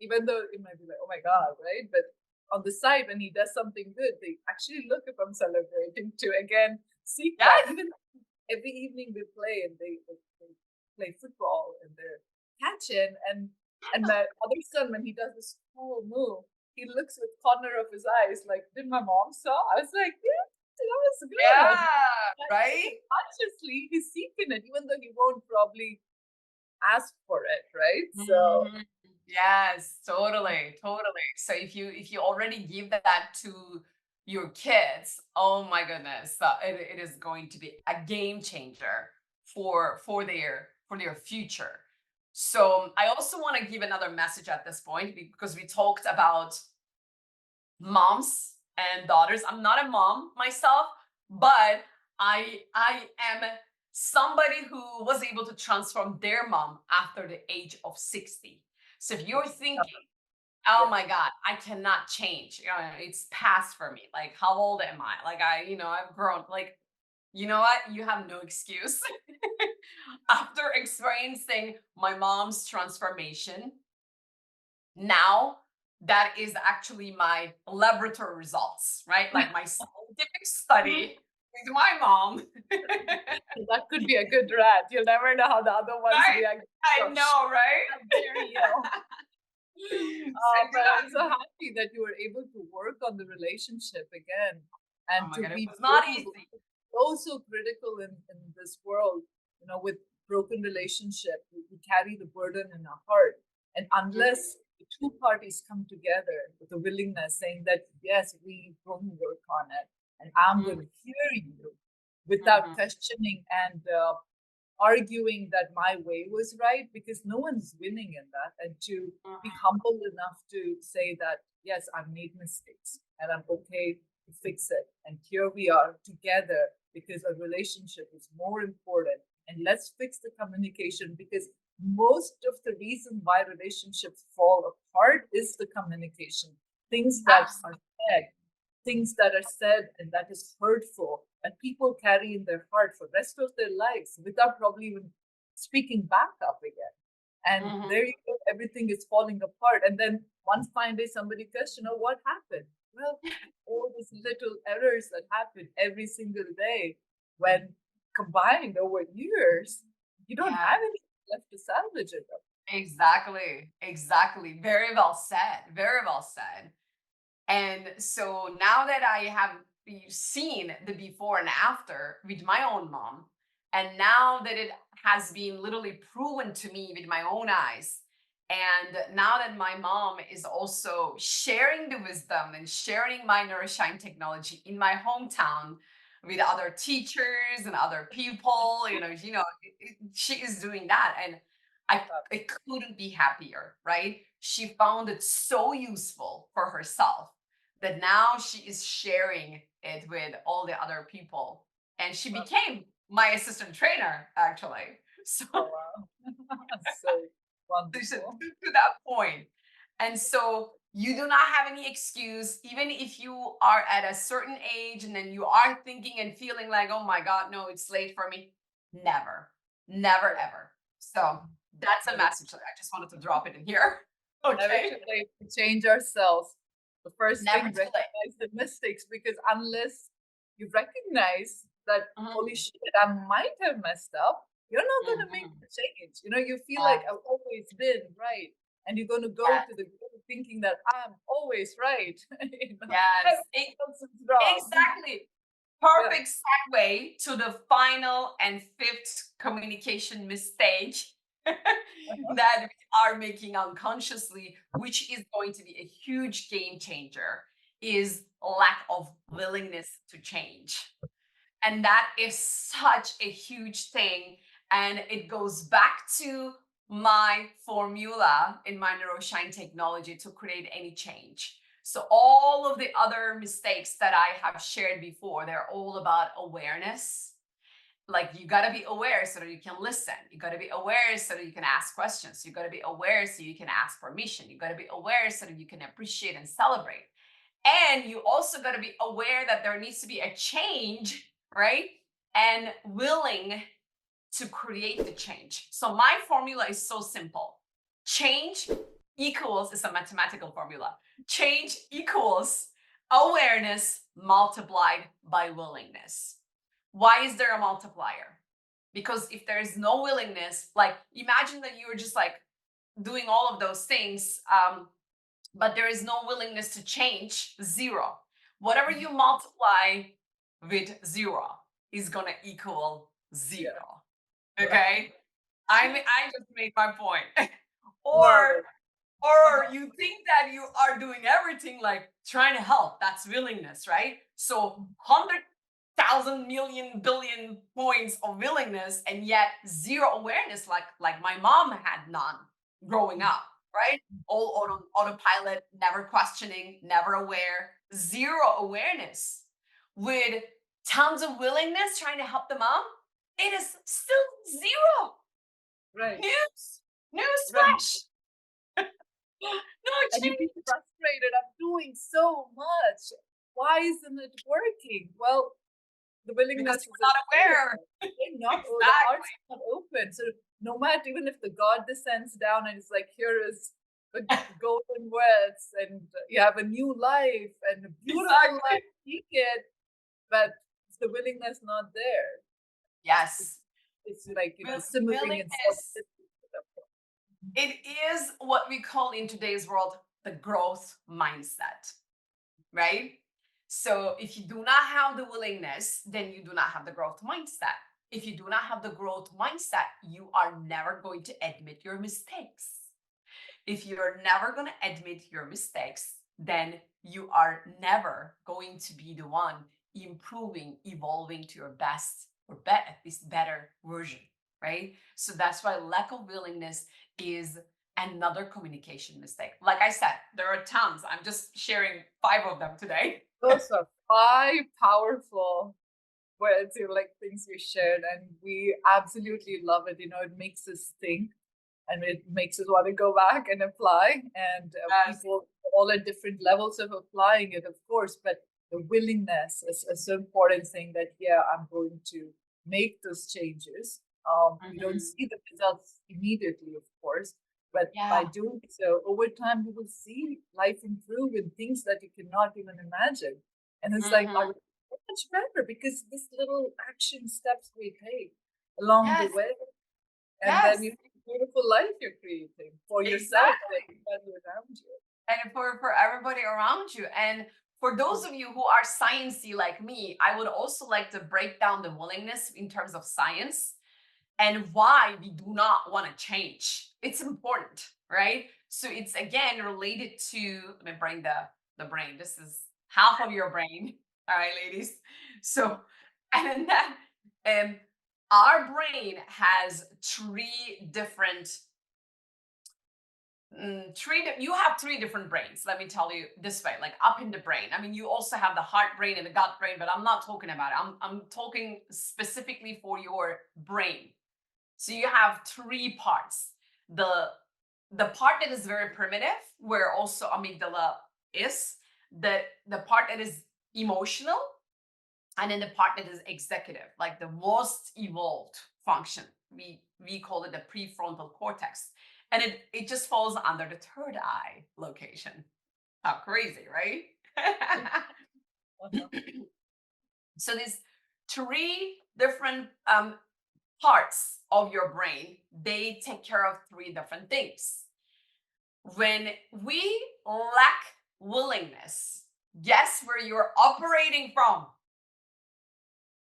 Speaker 1: even though it might be like, oh my God, right? But on the side, when he does something good, they actually look if I'm celebrating to again seek that.
Speaker 2: Yes.
Speaker 1: Even every evening we play and they play football and they're catching. And my other son, when he does this cool move, he looks with corner of his eyes like, did my mom saw? I was like, yeah, that was good.
Speaker 2: Yeah,
Speaker 1: But
Speaker 2: right?
Speaker 1: subconsciously, he's seeking it, even though he won't probably ask for it, right? So
Speaker 2: Mhm. Yes, totally, totally. So if you already give that to your kids, oh my goodness, it is going to be a game changer for their future. So I also want to give another message at this point because we talked about moms and daughters. I'm not a mom myself, but I am somebody who was able to transform their mom after the age of 60. So if you're thinking, oh
Speaker 1: Yeah.
Speaker 2: my God, I cannot change, it's past for me. Like, how old am I? Like, I've grown. Like, you know what? You have no excuse. After experiencing my mom's transformation, now that is actually my laboratory results, right? Like my scientific study with my mom.
Speaker 1: That could be a good rat. You'll never know how the other ones
Speaker 2: Right?
Speaker 1: react.
Speaker 2: I
Speaker 1: Gosh,
Speaker 2: know,
Speaker 1: how
Speaker 2: right?
Speaker 1: dare you?
Speaker 2: So do
Speaker 1: But I'm
Speaker 2: not.
Speaker 1: so happy that you were able to work on the relationship again
Speaker 2: Oh
Speaker 1: and
Speaker 2: my
Speaker 1: to
Speaker 2: God, it
Speaker 1: be
Speaker 2: was not
Speaker 1: bold.
Speaker 2: easy.
Speaker 1: So critical in this world, with broken relationship, we carry the burden in our heart. And
Speaker 2: Mhm,
Speaker 1: unless the two parties come together with a willingness saying that, yes, we're going to work on it, and I'm going
Speaker 2: mhm,
Speaker 1: to hear you without
Speaker 2: mhm,
Speaker 1: questioning and arguing that my way was right, because no one's winning in that, and to be
Speaker 2: mhm.
Speaker 1: humble enough to say that yes, I've made mistakes and I'm okay to fix it, and here we are together because a relationship is more important, and let's fix the communication, because most of the reason why relationships fall apart is the communication. Things that are said, things that are said and that is hurtful, and people carry in their heart for the rest of their lives without probably even speaking back up again. And
Speaker 2: Mhm.
Speaker 1: there you go, everything is falling apart. And then one fine day somebody goes, what happened? Well, all these little errors that happen every single day, when combined over years, you don't
Speaker 2: Yeah,
Speaker 1: have anything left to salvage it.
Speaker 2: exactly. Exactly. Very well said. Very well said. And so now that I have seen the before and after with my own mom, and now that it has been literally proven to me with my own eyes, and now that my mom is also sharing the wisdom and sharing my Neuro-Shine technology in my hometown with other teachers and other people, she is doing that, and I couldn't be happier, right? She found it so useful for herself that now she is sharing it with all the other people. And she
Speaker 1: Well,
Speaker 2: became my assistant trainer, actually. So,
Speaker 1: oh, wow. So
Speaker 2: to
Speaker 1: wonderful.
Speaker 2: that point. And so you do not have any excuse, even if you are at a certain age and then you are thinking and feeling like, oh my God, no, it's late for me. Never, never,
Speaker 1: Correct.
Speaker 2: ever. So that's a
Speaker 1: Never
Speaker 2: message that I just wanted to drop it in here.
Speaker 1: Never
Speaker 2: Okay.
Speaker 1: too late to change ourselves. The first
Speaker 2: Never
Speaker 1: thing,
Speaker 2: too late.
Speaker 1: recognize the mistakes, because unless you recognize that, holy
Speaker 2: Mhm,
Speaker 1: shit, I might have messed up, you're not going to make
Speaker 2: mhm.
Speaker 1: the change. You feel like
Speaker 2: Yes,
Speaker 1: I've always been right. And you're going to go
Speaker 2: yes,
Speaker 1: to the goal thinking that I'm always right.
Speaker 2: yes.
Speaker 1: Everything else is wrong.
Speaker 2: Exactly.
Speaker 1: Yeah.
Speaker 2: Perfect segue to the final and fifth communication mistake that we are making unconsciously, which is going to be a huge game changer, is lack of willingness to change. And that is such a huge thing. And it goes back to my formula in my Neuro-Shine technology to create any change. So all of the other mistakes that I have shared before, they're all about awareness. Like, you got to be aware so that you can listen. You got to be aware so that you can ask questions. You got to be aware so you can ask permission. You got to be aware so that you can appreciate and celebrate. And you also got to be aware that there needs to be a change, right? And willing to create the change. So my formula is so simple. Change equals, is a mathematical formula. Change equals awareness multiplied by willingness. Why is there a multiplier? Because if there is no willingness, like, imagine that you were just like doing all of those things, but there is no willingness to change, zero. Whatever you multiply with zero is going to equal
Speaker 1: Yeah.
Speaker 2: zero.
Speaker 1: Right.
Speaker 2: Okay. I just made my point.
Speaker 1: Love
Speaker 2: Or
Speaker 1: it.
Speaker 2: Or you think that you are doing everything like trying to help. That's willingness, right? So 100,000 million billion points of willingness and yet zero awareness, like my mom had none growing up, right? All autopilot, never questioning, never aware, zero awareness with tons of willingness trying to help the mom. It is still zero.
Speaker 1: Right.
Speaker 2: News
Speaker 1: Right.
Speaker 2: flash. No
Speaker 1: And you
Speaker 2: change.
Speaker 1: be frustrated. I'm doing so much. Why isn't it working? Well, the
Speaker 2: Because
Speaker 1: willingness
Speaker 2: you
Speaker 1: is
Speaker 2: were not
Speaker 1: there.
Speaker 2: aware.
Speaker 1: They're not, or the heart's
Speaker 2: Exactly.
Speaker 1: not open. So no matter, even if the God descends down and it's like, here is the golden words, and you have a new life and a beautiful
Speaker 2: Exactly.
Speaker 1: life, seek it, but is the willingness not there?
Speaker 2: Yes.
Speaker 1: It's like, simmering inside.
Speaker 2: Willingness, it is what we call in today's world the growth mindset, right? So if you do not have the willingness, then you do not have the growth mindset. If you do not have the growth mindset, you are never going to admit your mistakes. If you're never going to admit your mistakes, then you are never going to be the one improving, evolving to your best or at least better version, right? So that's why lack of willingness is another communication mistake. Like I said, there are tons. I'm just sharing 5 of them today.
Speaker 1: Those are 5 powerful words, like things you shared, and we absolutely love it. It makes us think, and it makes us want to go back and apply. And
Speaker 2: Yes.
Speaker 1: people all at different levels of applying it, of course, but the willingness is a so important thing that, yeah, I'm going to make those changes. You don't
Speaker 2: Mhm.
Speaker 1: see the results immediately, of course, but by
Speaker 2: Yeah.
Speaker 1: doing so, over time, you will see life improve in things that you cannot even imagine. And it's like,
Speaker 2: Mhm.
Speaker 1: our so much better because these little action steps we take along the
Speaker 2: Yes.
Speaker 1: way, and then
Speaker 2: Yes.
Speaker 1: you have a beautiful life you're creating for yourself and
Speaker 2: Exactly.
Speaker 1: everybody around you.
Speaker 2: And for everybody around you. And for those of you who are sciencey like me, I would also like to break down the willingness in terms of science and why we do not want to change. It's important, right? So it's again related to, let me bring the brain. This is half of your brain. All right, ladies. So, and then that our brain has three different you have 3 different brains. Let me tell you this way, like up in the brain. I mean, you also have the heart brain and the gut brain, but I'm not talking about it. I'm talking specifically for your brain. So you have 3 parts. The part that is very primitive, where also amygdala is, the part that is emotional, and then the part that is executive, like the most evolved function. We call it the prefrontal cortex. And it just falls under the third eye location. How crazy, right?
Speaker 1: Uh-huh.
Speaker 2: So these 3 different parts of your brain, they take care of 3 different things. When we lack willingness, guess where you're operating from?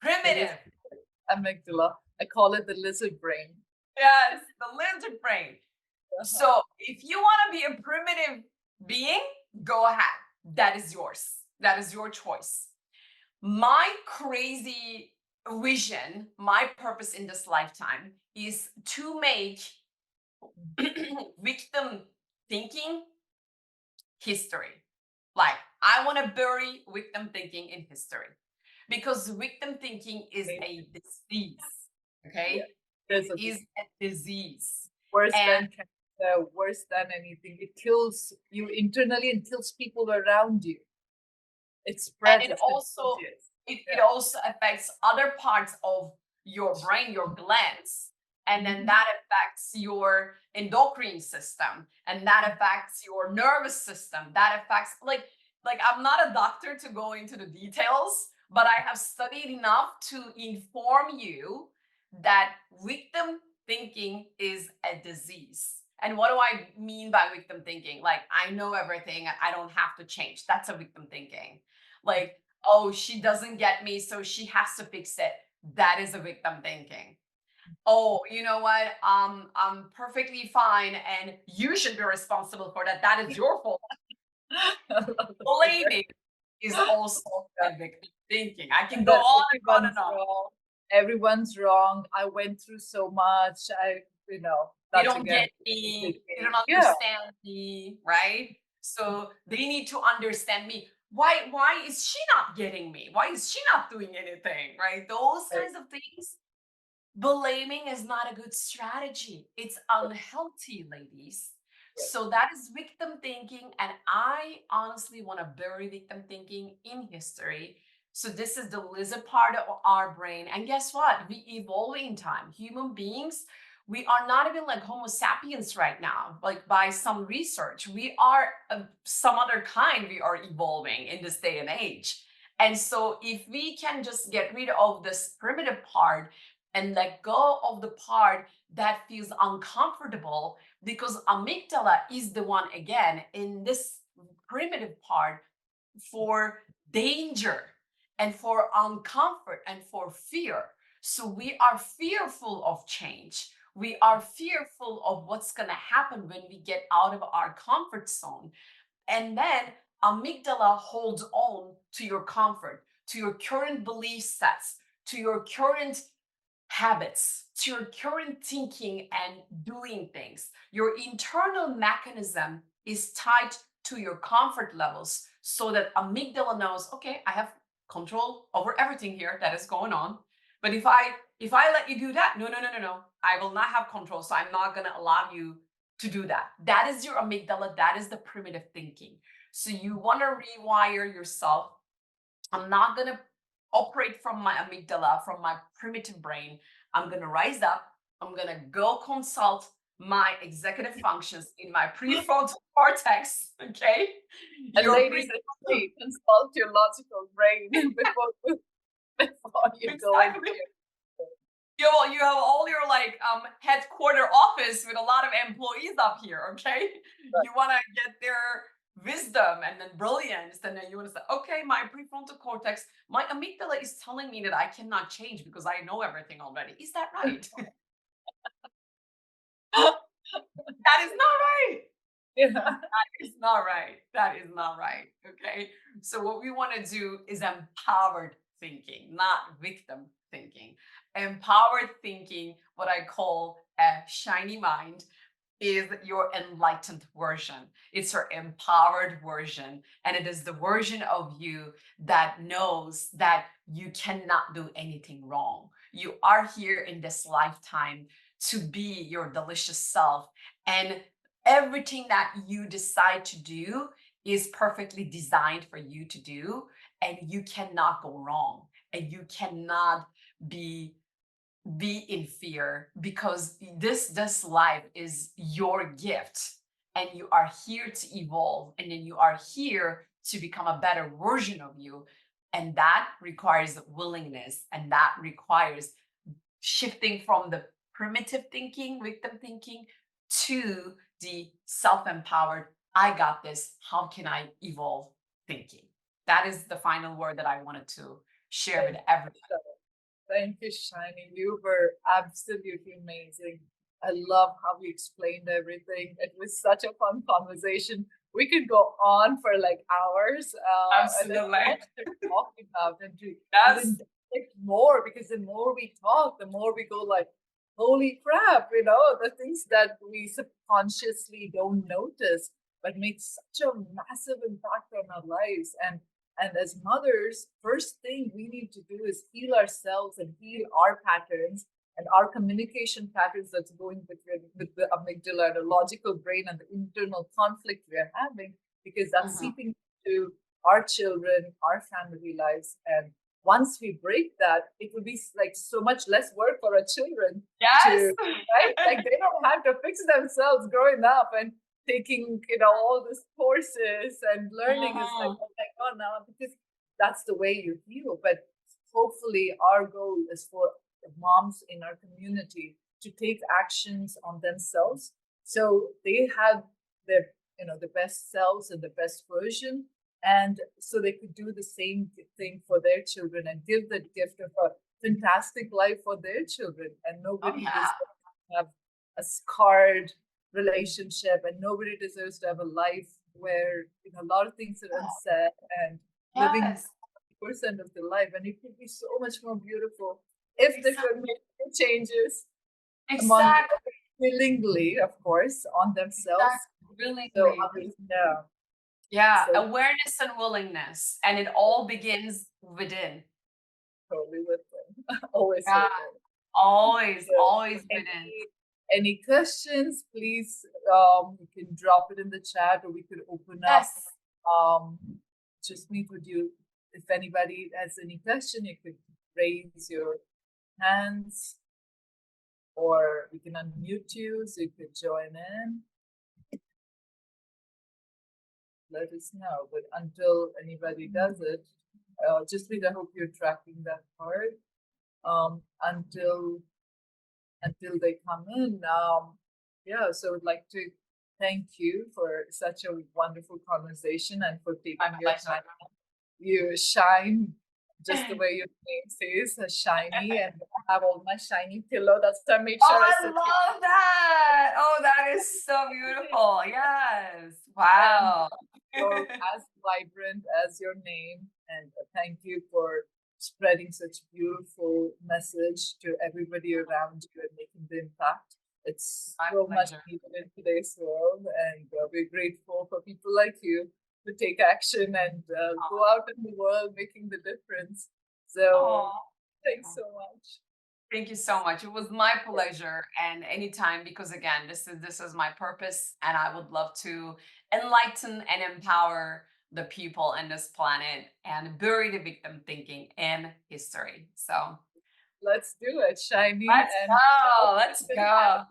Speaker 1: The lizard
Speaker 2: Primitive.
Speaker 1: amygdala. I call it the lizard brain.
Speaker 2: Yes, the lizard brain.
Speaker 1: Uh-huh.
Speaker 2: So if you want to be a primitive being, go ahead. That is yours. That is your choice. My crazy vision, my purpose in this lifetime is to make victim thinking history. Like, I want to bury victim thinking in history because victim thinking is
Speaker 1: Okay.
Speaker 2: a disease.
Speaker 1: Yeah.
Speaker 2: Okay.
Speaker 1: There's
Speaker 2: It
Speaker 1: a
Speaker 2: is a disease.
Speaker 1: worse
Speaker 2: And
Speaker 1: than cancer, worse than anything. It kills you internally and kills people around you. It
Speaker 2: and
Speaker 1: spreads,
Speaker 2: it
Speaker 1: it's
Speaker 2: also
Speaker 1: contagious.
Speaker 2: it
Speaker 1: Yeah.
Speaker 2: also affects other parts of your brain, your glands, and then
Speaker 1: Mhm.
Speaker 2: that affects your endocrine system, and that affects your nervous system, that affects like I'm not a doctor to go into the details, but I have studied enough to inform you that victim thinking is a disease. And what do I mean by victim thinking? Like, I know everything, I don't have to change. That's a victim thinking. Like, oh, she doesn't get me, so she has to fix it. That is a victim thinking. oh, you know what? I'm perfectly fine, and you should be responsible for that. That is your fault. Blaming is also
Speaker 1: Yeah.
Speaker 2: a victim thinking. I can
Speaker 1: And
Speaker 2: go
Speaker 1: that
Speaker 2: on and on and
Speaker 1: everyone's
Speaker 2: on.
Speaker 1: wrong. Everyone's wrong. I went through so much.
Speaker 2: They
Speaker 1: That's
Speaker 2: don't
Speaker 1: again
Speaker 2: get me, they don't
Speaker 1: yeah.
Speaker 2: understand me, right? So they need to understand me. Why is she not getting me? Why is she not doing anything? Right? Those
Speaker 1: Right.
Speaker 2: kinds of things. Blaming is not a good strategy. It's unhealthy, ladies.
Speaker 1: Yes.
Speaker 2: So that is victim thinking. And I honestly want to bury victim thinking in history. So this is the lizard part of our brain. And guess what? We evolve in time. Human beings, we are not even like Homo sapiens right now. Like by some research, we are some other kind. We are evolving in this day and age. And so if we can just get rid of this primitive part and let go of the part that feels uncomfortable, because amygdala is the one again in this primitive part for danger and for uncomfort and for fear. So we are fearful of change. We are fearful of what's going to happen when we get out of our comfort zone. And then amygdala holds on to your comfort, to your current belief sets, to your current habits, to your current thinking and doing things. Your internal mechanism is tied to your comfort levels so that amygdala knows, okay, I have control over everything here that is going on. But if I let you do that, no, I will not have control. So I'm not gonna allow you to do that. That is your amygdala, that is the primitive thinking. So you want to rewire yourself. I'm not going to operate from my amygdala, from my primitive brain. I'm going to rise up. I'm going to go consult my executive functions in my prefrontal cortex. Okay.
Speaker 1: And
Speaker 2: Your
Speaker 1: ladies, I
Speaker 2: prefrontal.
Speaker 1: say consult your logical brain before you go into
Speaker 2: Exactly. You have all your like headquarter office with a lot of employees up here, okay? You want to get their wisdom and then brilliance, and then you want to say, okay, my prefrontal cortex, my amygdala is telling me that I cannot change because I know everything already. Is that right? That is not right.
Speaker 1: yeah.
Speaker 2: It's not right. That is not right. Okay. So, what we want to do is empowered thinking, not victim thinking. Empowered thinking, what I call a shiny mind, is your enlightened version. It's your empowered version. And it is the version of you that knows that you cannot do anything wrong. You are here in this lifetime to be your delicious self. And everything that you decide to do is perfectly designed for you to do. And you cannot go wrong. And you cannot be in fear, because this life is your gift, and you are here to evolve, and then you are here to become a better version of you, and that requires willingness, and that requires shifting from the primitive thinking, victim thinking, to the self-empowered, I got this, how can I evolve thinking. That is the final word that I wanted to share with
Speaker 1: Thank
Speaker 2: everyone.
Speaker 1: you. Thank you, Shiny. You were absolutely amazing. I love how you explained everything. It was such a fun conversation. We could go on for like hours, and there's so
Speaker 2: Absolutely.
Speaker 1: much to talk about and to
Speaker 2: Yes.
Speaker 1: even dissect more, because the more we talk, the more we go like, holy crap, the things that we subconsciously don't notice, but make such a massive impact on our lives. And as mothers, first thing we need to do is heal ourselves and heal our patterns and our communication patterns that's going between with the amygdala and the logical brain and the internal conflict we're having, because that's
Speaker 2: Mhm.
Speaker 1: seeping into our children, our family lives. And once we break that, it will be like so much less work for our children to,
Speaker 2: Yes.
Speaker 1: right? Like they don't have to fix themselves growing up and taking all these courses and learning is like,
Speaker 2: Mhm.
Speaker 1: oh my god, now, because that's the way you heal. But hopefully our goal is for the moms in our community to take actions on themselves, so they have their the best selves and the best version, and so they could do the same thing for their children and give the gift of a fantastic life for their children, and
Speaker 2: Oh
Speaker 1: nobody
Speaker 2: yeah.
Speaker 1: deserves to have a scarred relationship, and nobody deserves to have a life where a lot of things are unsaid and living
Speaker 2: Yes.
Speaker 1: 50% of the life, and it could be so much more beautiful if they
Speaker 2: Exactly.
Speaker 1: could make the changes among
Speaker 2: Exactly.
Speaker 1: willingly, of course, on themselves,
Speaker 2: Exactly.
Speaker 1: so
Speaker 2: Willingly.
Speaker 1: others know.
Speaker 2: Yeah.
Speaker 1: So
Speaker 2: Awareness and willingness. And it all begins within.
Speaker 1: totally with them, always
Speaker 2: Yeah.
Speaker 1: with them.
Speaker 2: Always,
Speaker 1: So
Speaker 2: always within.
Speaker 1: any questions, please you can drop it in the chat, or we could open up
Speaker 2: Yes.
Speaker 1: um just meet with you. If anybody has any question, you could raise your hands, or we can unmute you so you could join in. Let us know. But until anybody does it, just please, I hope you're tracking that part. Until they come in. Yeah, so I'd like to thank you for such a wonderful conversation and for
Speaker 2: My
Speaker 1: taking your
Speaker 2: pleasure.
Speaker 1: time. You shine just the way your name says, shiny, and I have all my shiny pillow. That's why I made
Speaker 2: Oh,
Speaker 1: sure I
Speaker 2: I
Speaker 1: sit here.
Speaker 2: love that. Oh, that is so beautiful. Yes.
Speaker 1: And
Speaker 2: Wow.
Speaker 1: you're as vibrant as your name. And thank you for spreading such beautiful message to everybody around you and making the impact. It's
Speaker 2: My
Speaker 1: so much
Speaker 2: pleasure.
Speaker 1: needed in today's world, and we're grateful for people like you to take action and go out in the world making the difference. So
Speaker 2: Oh,
Speaker 1: thanks so much.
Speaker 2: thank you so much. It was my pleasure, and anytime, because again, this is my purpose, and I would love to enlighten and empower the people in this planet and bury the victim thinking in history. So
Speaker 1: Let's do it, Shiny,
Speaker 2: let's
Speaker 1: and
Speaker 2: go. Let's
Speaker 1: we'll have
Speaker 2: go.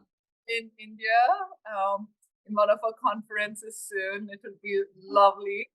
Speaker 1: in India in one of our conferences soon. It would be lovely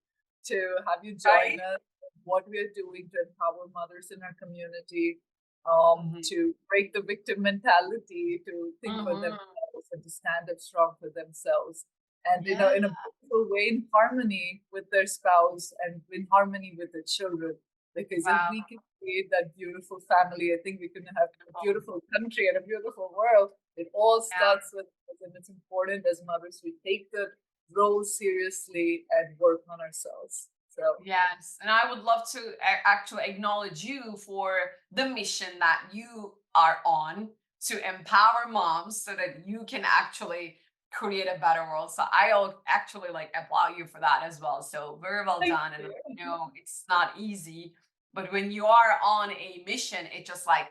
Speaker 1: to have you join
Speaker 2: Right?
Speaker 1: us. What we are doing to empower mothers in our community,
Speaker 2: Hmm.
Speaker 1: to break the victim mentality, to think for
Speaker 2: Hmm.
Speaker 1: themselves and to stand up strong for themselves. And
Speaker 2: Yeah.
Speaker 1: in a beautiful way, in harmony with their spouse and in harmony with their children. Because if
Speaker 2: Wow.
Speaker 1: we can create that beautiful family, I think we can have a
Speaker 2: Beautiful.
Speaker 1: beautiful country and a beautiful world. It all
Speaker 2: Yeah.
Speaker 1: starts with us, and it's important as mothers we take the role seriously and work on ourselves. So
Speaker 2: Yes, and I would love to actually acknowledge you for the mission that you are on to empower moms so that you can actually create a better world. So I'll actually like applaud you for that as well. So very well
Speaker 1: thank
Speaker 2: done. And
Speaker 1: you.
Speaker 2: you know, it's not easy, but when you are on a mission, it just like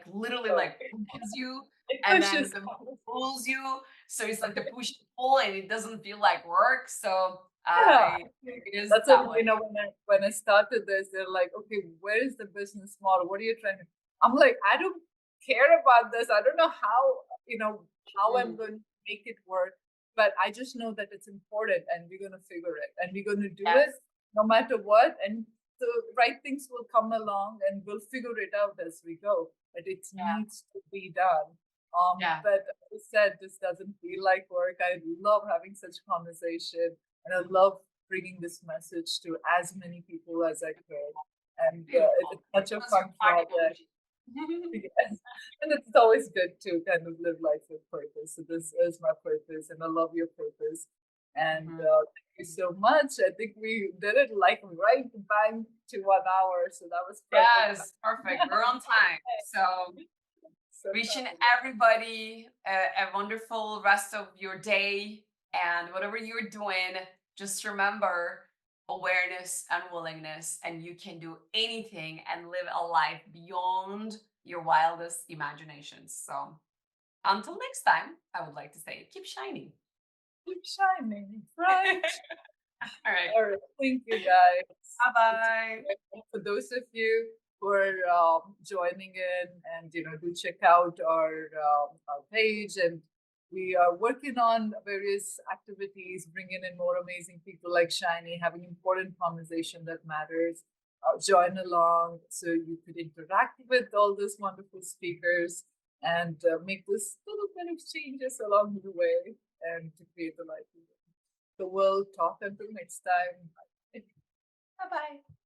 Speaker 2: literally
Speaker 1: So
Speaker 2: like pushes you
Speaker 1: it
Speaker 2: and then
Speaker 1: pushes.
Speaker 2: the pulls you. So it's like the push and pull and it doesn't feel like work. So
Speaker 1: Yeah,
Speaker 2: I it is
Speaker 1: that's
Speaker 2: that
Speaker 1: what
Speaker 2: way.
Speaker 1: when I started this, they're like, okay, where is the business model? What are you trying to? I'm like, I don't care about this. I don't know how I'm
Speaker 2: Mm,
Speaker 1: going to make it work, but I just know that it's important, and we're going to figure it, and we're going to do it
Speaker 2: yes.
Speaker 1: no matter what, and the right things will come along, and we'll figure it out as we go. But it
Speaker 2: Yeah.
Speaker 1: needs to be done.
Speaker 2: Yeah.
Speaker 1: But as I said, this doesn't feel like work. I love having such conversation, and I love bringing this message to as many people as I could. And it's
Speaker 2: Beautiful.
Speaker 1: such a
Speaker 2: Because you're
Speaker 1: fun
Speaker 2: part
Speaker 1: project.
Speaker 2: emoji.
Speaker 1: Yes. And it's always good to kind of live life with purpose. So this is my purpose, and I love your purpose. And
Speaker 2: Mhm.
Speaker 1: thank you so much. I think we did it like right bang to 1 hour, so that was perfect.
Speaker 2: Yes, perfect. We're on time. So
Speaker 1: So
Speaker 2: wishing
Speaker 1: fabulous.
Speaker 2: everybody a wonderful rest of your day and whatever you're doing, just remember awareness and willingness, and you can do anything and live a life beyond your wildest imaginations. So until next time, I would like to say keep shining.
Speaker 1: Keep shining bright.
Speaker 2: All right.
Speaker 1: All right. Thank you, guys.
Speaker 2: Bye bye.
Speaker 1: For those of you who are joining in, and do check out our page, and we are working on various activities, bringing in more amazing people like Shiny, having important conversation that matters. Join along so you could interact with all these wonderful speakers, and make this little bit of changes along the way, and to create the life you want. So we'll talk until next time.
Speaker 2: Bye bye.